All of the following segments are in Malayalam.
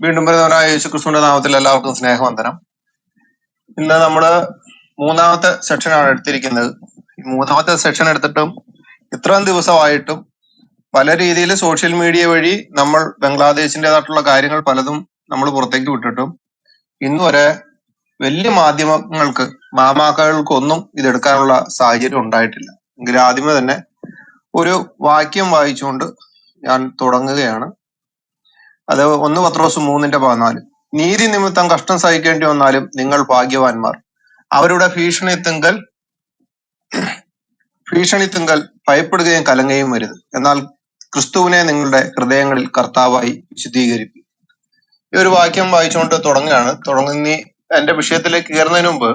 വീണ്ടും വരുന്നവരായ യേശു ക്രിസ്തുവിന്റെ നാമത്തിൽ എല്ലാവർക്കും സ്നേഹവന്ദനം. ഇന്ന് നമ്മള് മൂന്നാമത്തെ സെക്ഷനാണ് എടുത്തിരിക്കുന്നത്. ഈ മൂന്നാമത്തെ സെക്ഷൻ എടുത്തിട്ടും ഇത്രയും ദിവസമായിട്ടും പല രീതിയിൽ സോഷ്യൽ മീഡിയ വഴി നമ്മൾ ബംഗ്ലാദേശിൻ്റെതായിട്ടുള്ള കാര്യങ്ങൾ പലതും നമ്മൾ പുറത്തേക്ക് വിട്ടിട്ടും ഇന്ന് വരെ വലിയ മാധ്യമങ്ങൾക്ക് മാമാക്കൾക്കൊന്നും ഇതെടുക്കാനുള്ള സാഹചര്യം ഉണ്ടായിട്ടില്ല. എങ്കിലും ആദ്യമേ തന്നെ ഒരു വാക്യം വായിച്ചുകൊണ്ട് ഞാൻ തുടങ്ങുകയാണ്. അത് 1 പത്രോസ് 3:14. നീതി നിമിത്തം കഷ്ടം സഹിക്കേണ്ടി വന്നാലും നിങ്ങൾ ഭാഗ്യവാന്മാർ. അവരുടെ ഭീഷണിത്തുങ്കൽ ഭയപ്പെടുകയും കലങ്ങുകയും വരുത്. എന്നാൽ ക്രിസ്തുവിനെ നിങ്ങളുടെ ഹൃദയങ്ങളിൽ കർത്താവായി വിശുദ്ധീകരിക്കും. ഈ ഒരു വാക്യം വായിച്ചുകൊണ്ട് തുടങ്ങുന്ന എന്റെ വിഷയത്തിലേക്ക് കയറുന്നതിന് മുമ്പ്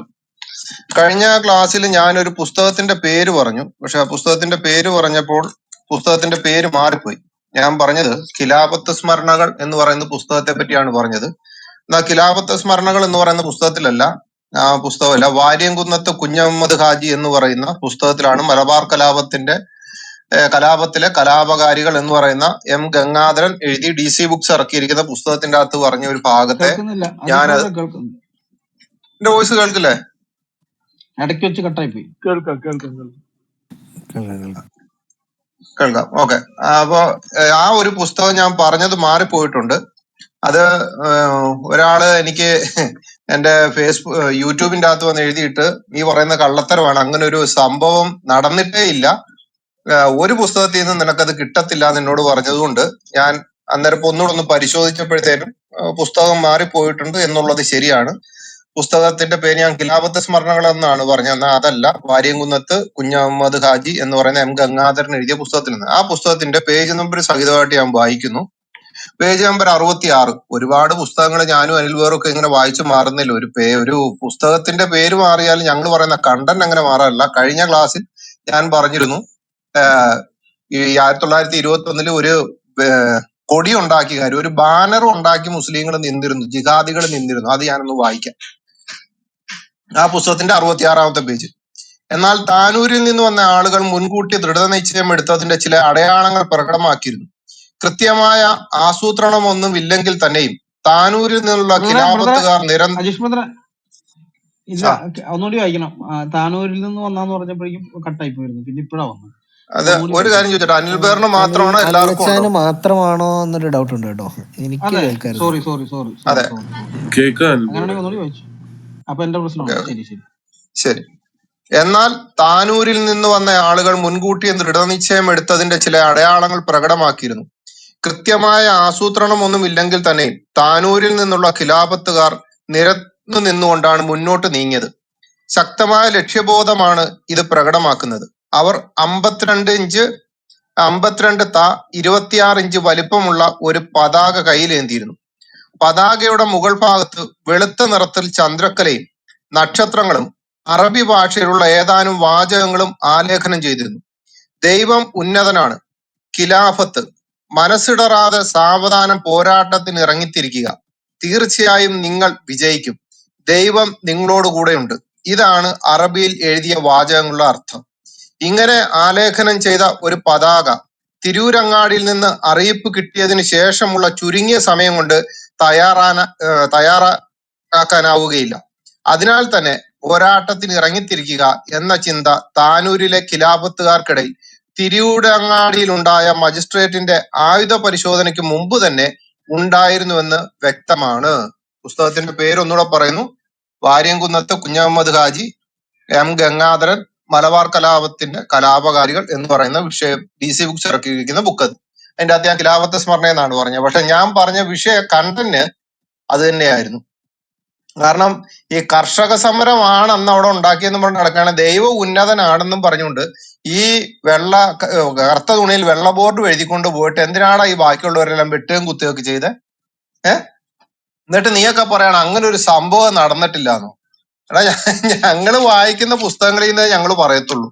കഴിഞ്ഞ ക്ലാസ്സിൽ ഞാനൊരു പുസ്തകത്തിന്റെ പേര് പറഞ്ഞു. പക്ഷെ ആ പുസ്തകത്തിന്റെ പേര് പറഞ്ഞപ്പോൾ പുസ്തകത്തിന്റെ പേര് മാറിപ്പോയി. ഞാൻ പറഞ്ഞത് ഖിലാഫത്ത് സ്മരണകൾ എന്ന് പറയുന്ന പുസ്തകത്തെ പറ്റിയാണ് പറഞ്ഞത്. എന്നാൽ ഖിലാഫത്ത് സ്മരണകൾ എന്ന് പറയുന്ന പുസ്തകത്തിലല്ല, ആ പുസ്തകമല്ല, വാര്യംകുന്നത്ത് കുഞ്ഞഹമ്മദ് ഹാജി എന്ന് പറയുന്ന പുസ്തകത്തിലാണ് മലബാർ കലാപത്തിലെ കലാപകാരികൾ എന്ന് പറയുന്ന M ഗംഗാധരൻ എഴുതി DC ബുക്സ് ഇറക്കിയിരിക്കുന്ന പുസ്തകത്തിന്റെ അകത്ത് പറഞ്ഞ ഒരു ഭാഗത്തെ ഞാനത് എന്റെ വോയിസ് കേൾക്കില്ലേ? ഇടയ്ക്ക് വെച്ച് കട്ടായി പോയി. കേൾക്കാം. ഓക്കെ. അപ്പൊ ആ ഒരു പുസ്തകം ഞാൻ പറഞ്ഞത് മാറിപ്പോയിട്ടുണ്ട്. അത് ഒരാള് എനിക്ക് എന്റെ യൂട്യൂബിന്റെ അകത്ത് വന്ന് എഴുതിയിട്ട് നീ പറയുന്ന കള്ളത്തരമാണ്, അങ്ങനെ ഒരു സംഭവം നടന്നിട്ടേ ഇല്ല, ഒരു പുസ്തകത്തിൽ നിന്ന് നിനക്കത് കിട്ടത്തില്ല എന്ന് എന്നോട് പറഞ്ഞതുകൊണ്ട് ഞാൻ അന്നേരം ഒന്നുകൂടെ ഒന്ന് പരിശോധിച്ചപ്പോഴത്തേനും പുസ്തകം മാറിപ്പോയിട്ടുണ്ട് എന്നുള്ളത് ശരിയാണ്. പുസ്തകത്തിന്റെ പേര് ഞാൻ ഖിലാഫത്ത് സ്മരണകൾ എന്നാണ് പറഞ്ഞത്. എന്നാൽ അതല്ല, വാര്യംകുന്നത്ത് കുഞ്ഞഹമ്മദ് ഹാജി എന്ന് പറയുന്ന M ഗംഗാധരൻ എഴുതിയ പുസ്തകത്തിൽ നിന്ന്. ആ പുസ്തകത്തിന്റെ പേജ് നമ്പർ സഹിതമായിട്ട് ഞാൻ വായിക്കുന്നു. Page number 66. ഒരുപാട് പുസ്തകങ്ങൾ ഞാനും അനിൽവേറും ഒക്കെ ഇങ്ങനെ വായിച്ചു മാറുന്നില്ല. ഒരു പുസ്തകത്തിന്റെ പേര് മാറിയാൽ ഞങ്ങൾ പറയുന്ന കണ്ടന്റ് അങ്ങനെ മാറാറില്ല. കഴിഞ്ഞ ക്ലാസ്സിൽ ഞാൻ പറഞ്ഞിരുന്നു, ഈ 1921 ഒരു കൊടി ഉണ്ടാക്കിയ കാര്യം, ഒരു ബാനർ ഉണ്ടാക്കി മുസ്ലിങ്ങൾ നിന്നിരുന്നു, ജിഹാദികൾ നിന്നിരുന്നു. അത് ഞാനൊന്ന് വായിക്കാം. ആ പുസ്തകത്തിന്റെ 66-ാമത്തെ പേജ്. എന്നാൽ താനൂരിൽ നിന്ന് വന്ന ആളുകൾ മുൻകൂട്ടി ദൃഢനിശ്ചയം എടുത്തതിന്റെ ചില അടയാളങ്ങൾ പ്രകടമാക്കിയിരുന്നു. കൃത്യമായ ആസൂത്രണമൊന്നും ഇല്ലെങ്കിൽ തന്നെയും താനൂരിൽ നിന്നുള്ള ഖിലാഫത്തുകാർ ഒന്നുകൂടി വായിക്കണം. താനൂരിൽ നിന്ന് വന്നാന്ന് പറഞ്ഞപ്പോഴേക്കും കട്ടായി പോയിരുന്നു, പിന്നെ ഇപ്പഴാ വന്നത്. അത് ഒരു കാര്യം ചോദിച്ചോട്ടെ, അനിൽബേറിന് മാത്രമാണോ എല്ലാവർക്കും മാത്രമാണോ എന്നൊരു ഡൗട്ട് ഉണ്ട് കേട്ടോ. എനിക്ക് സോറി അതെ അങ്ങനെയാണെങ്കിൽ ഒന്നുകൂടി വായിച്ചു. അപ്പൊ എന്റെ പ്രശ്നമാണ്. ശരി. എന്നാൽ താനൂരിൽ നിന്ന് വന്ന ആളുകൾ മുൻകൂട്ടി ദൃഢനിശ്ചയം എടുത്തതിന്റെ ചില അടയാളങ്ങൾ പ്രകടമാക്കിയിരുന്നു. കൃത്യമായ ആസൂത്രണമൊന്നും ഇല്ലെങ്കിൽ തന്നെ താനൂരിൽ നിന്നുള്ള ഖിലാഫത്തുകാർ നിരന്നു നിന്നുകൊണ്ടാണ് മുന്നോട്ട് നീങ്ങിയത്. ശക്തമായ ലക്ഷ്യബോധമാണ് ഇത് പ്രകടമാക്കുന്നത്. അവർ 52 ഇഞ്ച് 26 ഇഞ്ച് വലിപ്പമുള്ള ഒരു പതാക കയ്യിലേന്തിയിരുന്നു. പതാകയുടെ മുകൾ ഭാഗത്ത് വെളുത്ത നിറത്തിൽ ചന്ദ്രക്കലയും നക്ഷത്രങ്ങളും അറബി ഭാഷയിലുള്ള ഏതാനും വാചകങ്ങളും ആലേഖനം ചെയ്തിരുന്നു. ദൈവം ഉന്നതനാണ്, ഖിലാഫത്ത്, മനസ്സിടറാതെ സാവധാനം പോരാട്ടത്തിന് ഇറങ്ങിത്തിരിക്കുക, തീർച്ചയായും നിങ്ങൾ വിജയിക്കും, ദൈവം നിങ്ങളോട് കൂടെയുണ്ട്. ഇതാണ് അറബിയിൽ എഴുതിയ വാചകങ്ങളുടെ അർത്ഥം. ഇങ്ങനെ ആലേഖനം ചെയ്ത ഒരു പതാക തിരൂരങ്ങാടിയിൽ നിന്ന് അറിയിപ്പ് കിട്ടിയതിന് ശേഷമുള്ള ചുരുങ്ങിയ സമയം കൊണ്ട് തയ്യാറാക്കാനാവുകയില്ല. അതിനാൽ തന്നെ പോരാട്ടത്തിന് ഇറങ്ങിത്തിരിക്കുക എന്ന ചിന്ത താനൂരിലെ ഖിലാഫത്തുകാർക്കിടയിൽ തിരൂരങ്ങാടിയിലുണ്ടായ മജിസ്ട്രേറ്റിന്റെ ആയുധ പരിശോധനയ്ക്ക് മുമ്പ് തന്നെ ഉണ്ടായിരുന്നുവെന്ന് വ്യക്തമാണ്. പുസ്തകത്തിന്റെ പേരൊന്നുകൂടെ പറയുന്നു, വാര്യംകുന്നത്ത് കുഞ്ഞഹമ്മദ് ഹാജി, M ഗംഗാധരൻ, മലബാർ കലാപത്തിന്റെ കലാപകാരികൾ എന്ന് പറയുന്ന വിഷയം DC ബുക്സ് ഇറക്കിയിരിക്കുന്ന ബുക്ക്. അതിന്റെ അകത്ത് ഞാൻ ഖിലാഫത്ത് സ്മരണ എന്നാണ് പറഞ്ഞത്. പക്ഷെ ഞാൻ പറഞ്ഞ വിഷയ കണ്ടന്റ് അത് തന്നെയായിരുന്നു. കാരണം ഈ കർഷക സമരമാണ് അന്ന് അവിടെ ഉണ്ടാക്കിയെന്ന് പറഞ്ഞ് നടക്കുകയാണ്. ദൈവ ഉന്നതനാണെന്നും പറഞ്ഞുകൊണ്ട് ഈ കറുത്ത തുണിയിൽ വെള്ള ബോർഡ് എഴുതിക്കൊണ്ട് പോയിട്ട് എന്തിനാണ് ഈ ബാക്കിയുള്ളവരെല്ലാം വെട്ടുകയും കുത്തുകയൊക്കെ ചെയ്ത് എന്നിട്ട് നീയൊക്കെ പറയണം അങ്ങനെ ഒരു സംഭവം നടന്നിട്ടില്ലാന്നോ? എടാ, ഞങ്ങള് വായിക്കുന്ന പുസ്തകങ്ങളിൽ നിന്ന് ഞങ്ങൾ പറയത്തുള്ളൂ.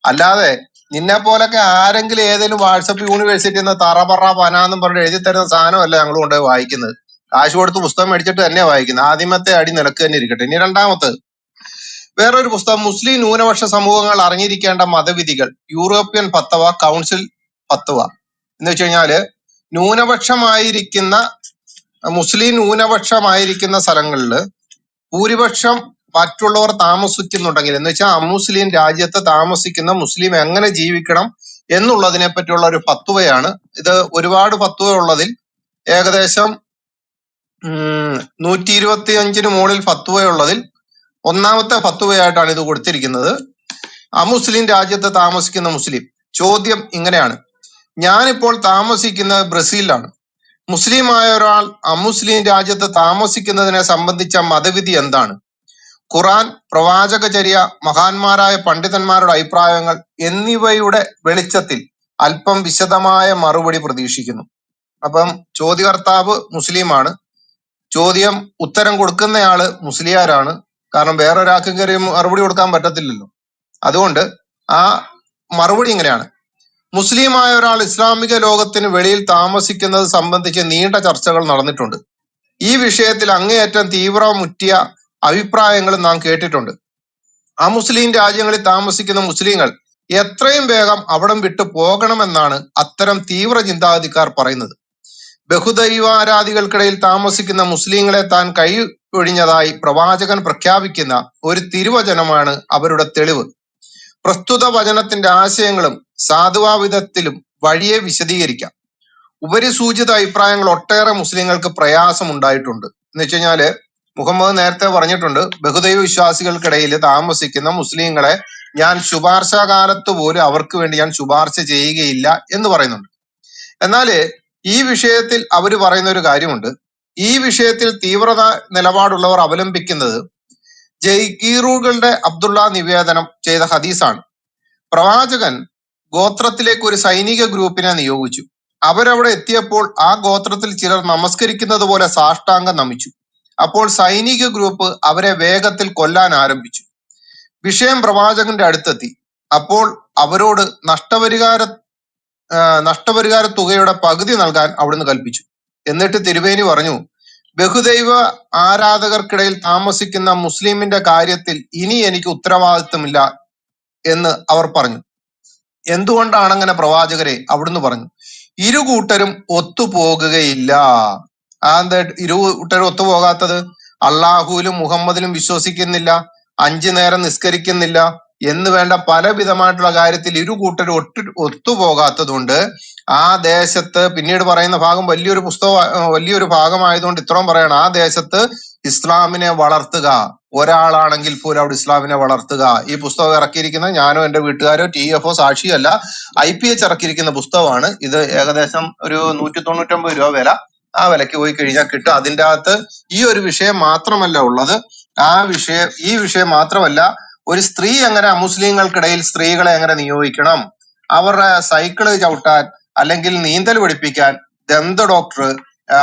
അല്ലാതെ നിന്നെ പോലൊക്കെ ആരെങ്കിലും ഏതെങ്കിലും വാട്സപ്പ് യൂണിവേഴ്സിറ്റി നിന്ന് തറപറ പനാന്നും പറഞ്ഞ് എഴുതി തരുന്ന സാധനമല്ല ഞങ്ങൾ കൊണ്ടുപോയി വായിക്കുന്നത്. കാശ് കൊടുത്ത് പുസ്തകം മേടിച്ചിട്ട് തന്നെ വായിക്കുന്നത്. ആദ്യമത്തെ അടി നിലക്ക് തന്നെ ഇരിക്കട്ടെ. ഇനി രണ്ടാമത്തെ വേറൊരു പുസ്തകം, മുസ്ലിം ന്യൂനപക്ഷ സമൂഹങ്ങൾ അറിഞ്ഞിരിക്കേണ്ട മതവിധികൾ, യൂറോപ്യൻ ഫത്വ കൗൺസിൽ ഫത്വ എന്ന് വെച്ച് കഴിഞ്ഞാല് ന്യൂനപക്ഷമായിരിക്കുന്ന മുസ്ലിം ന്യൂനപക്ഷമായിരിക്കുന്ന സ്ഥലങ്ങളിൽ ഭൂരിപക്ഷം മറ്റുള്ളവർ താമസിക്കുന്നുണ്ടെങ്കിൽ, എന്ന് വെച്ചാൽ അമുസ്ലിം രാജ്യത്ത് താമസിക്കുന്ന മുസ്ലിം എങ്ങനെ ജീവിക്കണം എന്നുള്ളതിനെ പറ്റിയുള്ള ഒരു ഫത്വയാണ് ഇത്. ഒരുപാട് ഫത്വ ഉള്ളതിൽ ഏകദേശം 125 മുകളിൽ ഫത്വയുള്ളതിൽ ഒന്നാമത്തെ ഫത്വയായിട്ടാണ് ഇത് കൊടുത്തിരിക്കുന്നത്. അമുസ്ലിം രാജ്യത്ത് താമസിക്കുന്ന മുസ്ലിം. ചോദ്യം ഇങ്ങനെയാണ്: ഞാനിപ്പോൾ താമസിക്കുന്നത് ബ്രസീലിലാണ്. മുസ്ലിമായ ഒരാൾ അമുസ്ലിം രാജ്യത്ത് താമസിക്കുന്നതിനെ സംബന്ധിച്ച മതവിധി എന്താണ്? ഖുറാൻ, പ്രവാചകചര്യ, മഹാന്മാരായ പണ്ഡിതന്മാരുടെ അഭിപ്രായങ്ങൾ എന്നിവയുടെ വെളിച്ചത്തിൽ അല്പം വിശദമായ മറുപടി പ്രതീക്ഷിക്കുന്നു. അപ്പം ചോദ്യകർത്താവ് മുസ്ലിമാണ്, ഉത്തരം കൊടുക്കുന്നയാള് മുസ്ലിയാരാണ്. കാരണം വേറൊരാൾക്ക് കയറി മറുപടി കൊടുക്കാൻ പറ്റത്തില്ലല്ലോ. അതുകൊണ്ട് ആ മറുപടി ഇങ്ങനെയാണ്: മുസ്ലിമായ ഒരാൾ ഇസ്ലാമിക ലോകത്തിന് വെളിയിൽ താമസിക്കുന്നത് സംബന്ധിച്ച് നീണ്ട ചർച്ചകൾ നടന്നിട്ടുണ്ട്. ഈ വിഷയത്തിൽ അങ്ങേയറ്റം തീവ്രമുറ്റിയ അഭിപ്രായങ്ങളും നാം കേട്ടിട്ടുണ്ട്. അമുസ്ലിം രാജ്യങ്ങളിൽ താമസിക്കുന്ന മുസ്ലിങ്ങൾ എത്രയും വേഗം അവിടം വിട്ടു പോകണമെന്നാണ് അത്തരം തീവ്ര ചിന്താഗതിക്കാർ പറയുന്നത്. ബഹുദൈവാരാധികൾക്കിടയിൽ താമസിക്കുന്ന മുസ്ലിങ്ങളെ താൻ കൈയൊഴിഞ്ഞതായി പ്രവാചകൻ പ്രഖ്യാപിക്കുന്ന ഒരു തിരുവചനമാണ് അവരുടെ തെളിവ്. പ്രസ്തുത വചനത്തിന്റെ ആശയങ്ങളും സാധുവാവിധത്തിലും വഴിയെ വിശദീകരിക്കാം. ഉപരിസൂചിത അഭിപ്രായങ്ങൾ ഒട്ടേറെ മുസ്ലിങ്ങൾക്ക് പ്രയാസമുണ്ടായിട്ടുണ്ട്. എന്ന് വെച്ച് കഴിഞ്ഞാല് മുഹമ്മദ് നേരത്തെ പറഞ്ഞിട്ടുണ്ട്, ബഹുദൈവ വിശ്വാസികൾക്കിടയിൽ താമസിക്കുന്ന മുസ്ലിങ്ങളെ ഞാൻ ശുപാർശ കാലത്ത് പോലും അവർക്ക് വേണ്ടി ഞാൻ ശുപാർശ ചെയ്യുകയില്ല എന്ന് പറയുന്നുണ്ട്. എന്നാല് ഈ വിഷയത്തിൽ അവർ പറയുന്ന ഒരു കാര്യമുണ്ട്. ഈ വിഷയത്തിൽ തീവ്രത നിലപാടുള്ളവർ അവലംബിക്കുന്നത് ജയ്ഗീറുകളുടെ അബ്ദുള്ള നിവേദനം ചെയ്ത ഹദീസാണ്. പ്രവാചകൻ ഗോത്രത്തിലേക്ക് ഒരു സൈനിക ഗ്രൂപ്പിനെ നിയോഗിച്ചു. അവരവിടെ എത്തിയപ്പോൾ ആ ഗോത്രത്തിൽ ചിലർ നമസ്കരിക്കുന്നത് പോലെ സാഷ്ടാംഗം നമിച്ചു. അപ്പോൾ സൈനിക ഗ്രൂപ്പ് അവരെ വേഗത്തിൽ കൊല്ലാൻ ആരംഭിച്ചു. വിഷയം പ്രവാചകന്റെ അടുത്തെത്തി. അപ്പോൾ അവരോട് നഷ്ടപരിഹാര തുകയുടെ പകുതി നൽകാൻ അവിടുന്ന് കൽപ്പിച്ചു. എന്നിട്ട് തിരുവേനി പറഞ്ഞു, ബഹുദൈവ ആരാധകർക്കിടയിൽ താമസിക്കുന്ന മുസ്ലിമിന്റെ കാര്യത്തിൽ ഇനി എനിക്ക് ഉത്തരവാദിത്വമില്ല എന്ന് അവർ പറഞ്ഞു. എന്തുകൊണ്ടാണ് അങ്ങനെ പ്രവാചകരെ? അവിടുന്ന് പറഞ്ഞു, ഇരുകൂട്ടരും ഒത്തുപോകുകയില്ല. എന്താ ഇരുകൂട്ടരും ഒത്തുപോകാത്തത്? അള്ളാഹുവിലും മുഹമ്മദിലും വിശ്വസിക്കുന്നില്ല, 5 നേരം നിസ്കരിക്കുന്നില്ല എന്ന് വേണ്ട പലവിധമായിട്ടുള്ള കാര്യത്തിൽ ഇരുകൂട്ടരും ഒത്തുപോകാത്തത് കൊണ്ട് ആ ദേശത്ത്, പിന്നീട് പറയുന്ന ഭാഗം വലിയൊരു ഭാഗമായതുകൊണ്ട് ഇത്രയും പറയണം, ആ ദേശത്ത് ഇസ്ലാമിനെ വളർത്തുക. ഒരാളാണെങ്കിൽ പോലും അവിടെ ഇസ്ലാമിനെ വളർത്തുക. ഈ പുസ്തകം ഇറക്കിയിരിക്കുന്നത് ഞാനോ എന്റെ വീട്ടുകാരോ TFO സാക്ഷിയല്ല, IPH ഇറക്കിയിരിക്കുന്ന പുസ്തകമാണ് ഇത്. ഏകദേശം ഒരു 199 രൂപ വില. ആ വിലക്ക് പോയി കഴിഞ്ഞാൽ കിട്ടും. അതിൻ്റെ അകത്ത് ഈ ഒരു വിഷയം മാത്രമല്ല ഉള്ളത്. ഈ വിഷയം മാത്രമല്ല, ഒരു സ്ത്രീ എങ്ങനെ അമുസ്ലിങ്ങൾക്കിടയിൽ സ്ത്രീകളെ എങ്ങനെ നിയോഗിക്കണം, അവരുടെ സൈക്കിള് ചവിട്ടാൻ അല്ലെങ്കിൽ നീന്തൽ പഠിപ്പിക്കാൻ ദന്ത ഡോക്ടർ,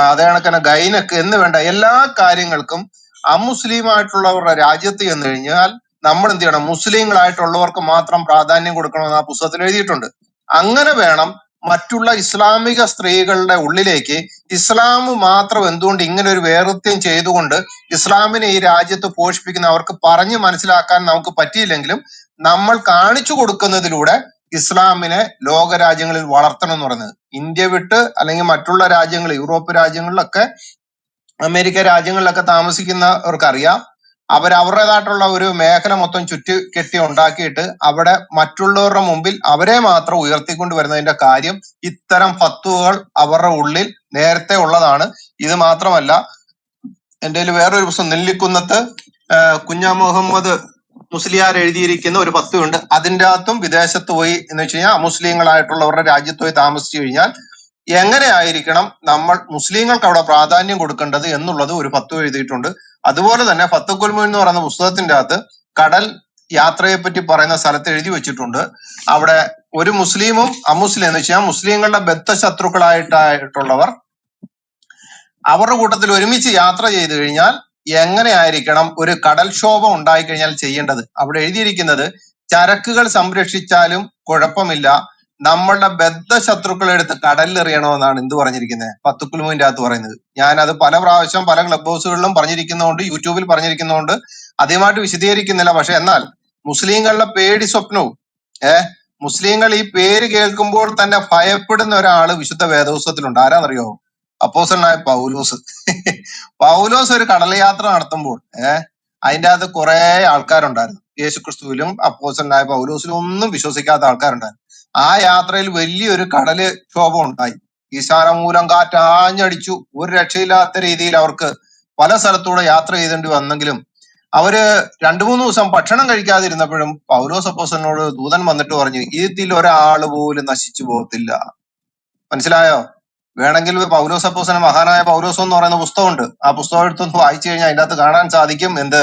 അതേ കണക്കിന് ഗൈനക്ക് എന്ന് വേണ്ട എല്ലാ കാര്യങ്ങൾക്കും അമുസ്ലിമായിട്ടുള്ളവരുടെ രാജ്യത്ത് ചെന്ന് കഴിഞ്ഞാൽ നമ്മൾ എന്ത് ചെയ്യണം? മുസ്ലിങ്ങളായിട്ടുള്ളവർക്ക് മാത്രം പ്രാധാന്യം കൊടുക്കണമെന്ന് ആ പുസ്തകത്തിൽ എഴുതിയിട്ടുണ്ട്. അങ്ങനെ വേണം മറ്റുള്ള ഇസ്ലാമിക സ്ത്രീകളുടെ ഉള്ളിലേക്ക് ഇസ്ലാം മാത്രം എന്തുകൊണ്ട് ഇങ്ങനെ ഒരു വേർത്യം ചെയ്തുകൊണ്ട് ഇസ്ലാമിനെ ഈ രാജ്യത്ത് പോഷിപ്പിക്കുന്ന അവർക്ക് പറഞ്ഞു മനസ്സിലാക്കാൻ നമുക്ക് പറ്റിയില്ലെങ്കിലും നമ്മൾ കാണിച്ചു കൊടുക്കുന്നതിലൂടെ ഇസ്ലാമിനെ ലോക രാജ്യങ്ങളിൽ വളർത്തണം എന്ന് പറയുന്നത്. ഇന്ത്യ വിട്ട് അല്ലെങ്കിൽ മറ്റുള്ള രാജ്യങ്ങൾ, യൂറോപ്പ് രാജ്യങ്ങളിലൊക്കെ, അമേരിക്ക രാജ്യങ്ങളിലൊക്കെ താമസിക്കുന്നവർക്കറിയാം, അവരവരുടേതായിട്ടുള്ള ഒരു മേഖല മൊത്തം ചുറ്റിക്കെട്ടി ഉണ്ടാക്കിയിട്ട് അവിടെ മറ്റുള്ളവരുടെ മുമ്പിൽ അവരെ മാത്രം ഉയർത്തിക്കൊണ്ട് വരുന്നതിന്റെ കാര്യം ഇത്തരം ഫത്വകൾ അവരുടെ ഉള്ളിൽ നേരത്തെ ഉള്ളതാണ്. ഇത് മാത്രമല്ല, എൻ്റെ കയ്യിൽ വേറൊരു പുസ്തകം നെല്ലിക്കുന്നത്ത് കുഞ്ഞാ മുഹമ്മദ് മുസ്ലിയാർ എഴുതിയിരിക്കുന്ന ഒരു ഫത്വയുണ്ട്. അതിൻ്റെ അകത്തും വിദേശത്ത് പോയി എന്ന് വെച്ച് കഴിഞ്ഞാൽ മുസ്ലിങ്ങളായിട്ടുള്ളവരുടെ രാജ്യത്ത് പോയി താമസിച്ചു കഴിഞ്ഞാൽ എങ്ങനെ ആയിരിക്കണം നമ്മൾ മുസ്ലിങ്ങൾക്ക് അവിടെ പ്രാധാന്യം കൊടുക്കേണ്ടത് എന്നുള്ളത് ഒരു ഫത്വ എഴുതിയിട്ടുണ്ട്. അതുപോലെ തന്നെ ഫത്വക്കുൽ മുഈൻ എന്ന് പറയുന്ന പുസ്തകത്തിന്റെ അകത്ത് കടൽ യാത്രയെ പറ്റി പറയുന്ന സ്ഥലത്ത് എഴുതി വെച്ചിട്ടുണ്ട്. അവിടെ ഒരു മുസ്ലിമും അമുസ്ലിം എന്ന് വെച്ചാൽ മുസ്ലിങ്ങളുടെ ബദ്ധശത്രുക്കളായിട്ടുള്ളവർ അവരുടെ കൂട്ടത്തിൽ ഒരുമിച്ച് യാത്ര ചെയ്തു കഴിഞ്ഞാൽ എങ്ങനെയായിരിക്കണം ഒരു കടൽക്ഷോഭം ഉണ്ടായിക്കഴിഞ്ഞാൽ ചെയ്യേണ്ടത്. അവിടെ എഴുതിയിരിക്കുന്നത് ചരക്കുകൾ സംരക്ഷിച്ചാലും കുഴപ്പമില്ല, നമ്മളുടെ ബദ്ധശത്രുക്കളെ എടുത്ത് കടലിൽ എറിയണമെന്നാണ് എന്ത് പറഞ്ഞിരിക്കുന്നത്? ഫത്വക്കുൽ മുഈന്റെ അകത്ത് പറയുന്നത്. ഞാൻ അത് പല പ്രാവശ്യം പല ക്ലബ് ഹൗസുകളിലും പറഞ്ഞിരിക്കുന്നതുകൊണ്ട്, യൂട്യൂബിൽ പറഞ്ഞിരിക്കുന്നതുകൊണ്ട് അധികമായിട്ട് വിശദീകരിക്കുന്നില്ല. പക്ഷെ എന്നാൽ മുസ്ലിങ്ങളുടെ പേടി സ്വപ്നവും മുസ്ലിങ്ങൾ ഈ പേര് കേൾക്കുമ്പോൾ തന്നെ ഭയപ്പെടുന്ന ഒരാള് വിശുദ്ധ വേദപുസ്തകത്തിലുണ്ട്. ആരാന്നറിയോ? അപ്പോസ്തലനായ പൗലോസ്. പൗലോസ് ഒരു കടൽ യാത്ര നടത്തുമ്പോൾ അതിന്റെ അകത്ത് കുറെ ആൾക്കാരുണ്ടായിരുന്നു. യേശുക്രിസ്തുവിലും അപ്പോസ്തലനായ പൗലോസിലും ഒന്നും വിശ്വസിക്കാത്ത ആൾക്കാരുണ്ടായിരുന്നു. ആ യാത്രയിൽ വലിയൊരു കടല് ക്ഷോഭം ഉണ്ടായി. ഈശാനമൂലം കാറ്റ് ആഞ്ഞടിച്ചു. ഒരു രക്ഷയില്ലാത്ത രീതിയിൽ അവർക്ക് പല സ്ഥലത്തൂടെ യാത്ര ചെയ്തേണ്ടി വന്നെങ്കിലും അവര് 2-3 ദിവസം ഭക്ഷണം കഴിക്കാതിരുന്നപ്പോഴും പൗലോസ് അപ്പോസ്തലനോട് ദൂതൻ വന്നിട്ട് പറഞ്ഞു, ഇതിൽ ഒരാള് പോലും നശിച്ചു പോകത്തില്ല. മനസ്സിലായോ? വേണമെങ്കിൽ പൗലോസ് അപ്പോസ്തലൻ, മഹാനായ പൗലോസ് എന്ന് പറയുന്ന പുസ്തകമുണ്ട്. ആ പുസ്തകം എടുത്തൊന്ന് വായിച്ചു കഴിഞ്ഞാൽ അതിന്റെ അകത്ത് കാണാൻ സാധിക്കും എന്ത്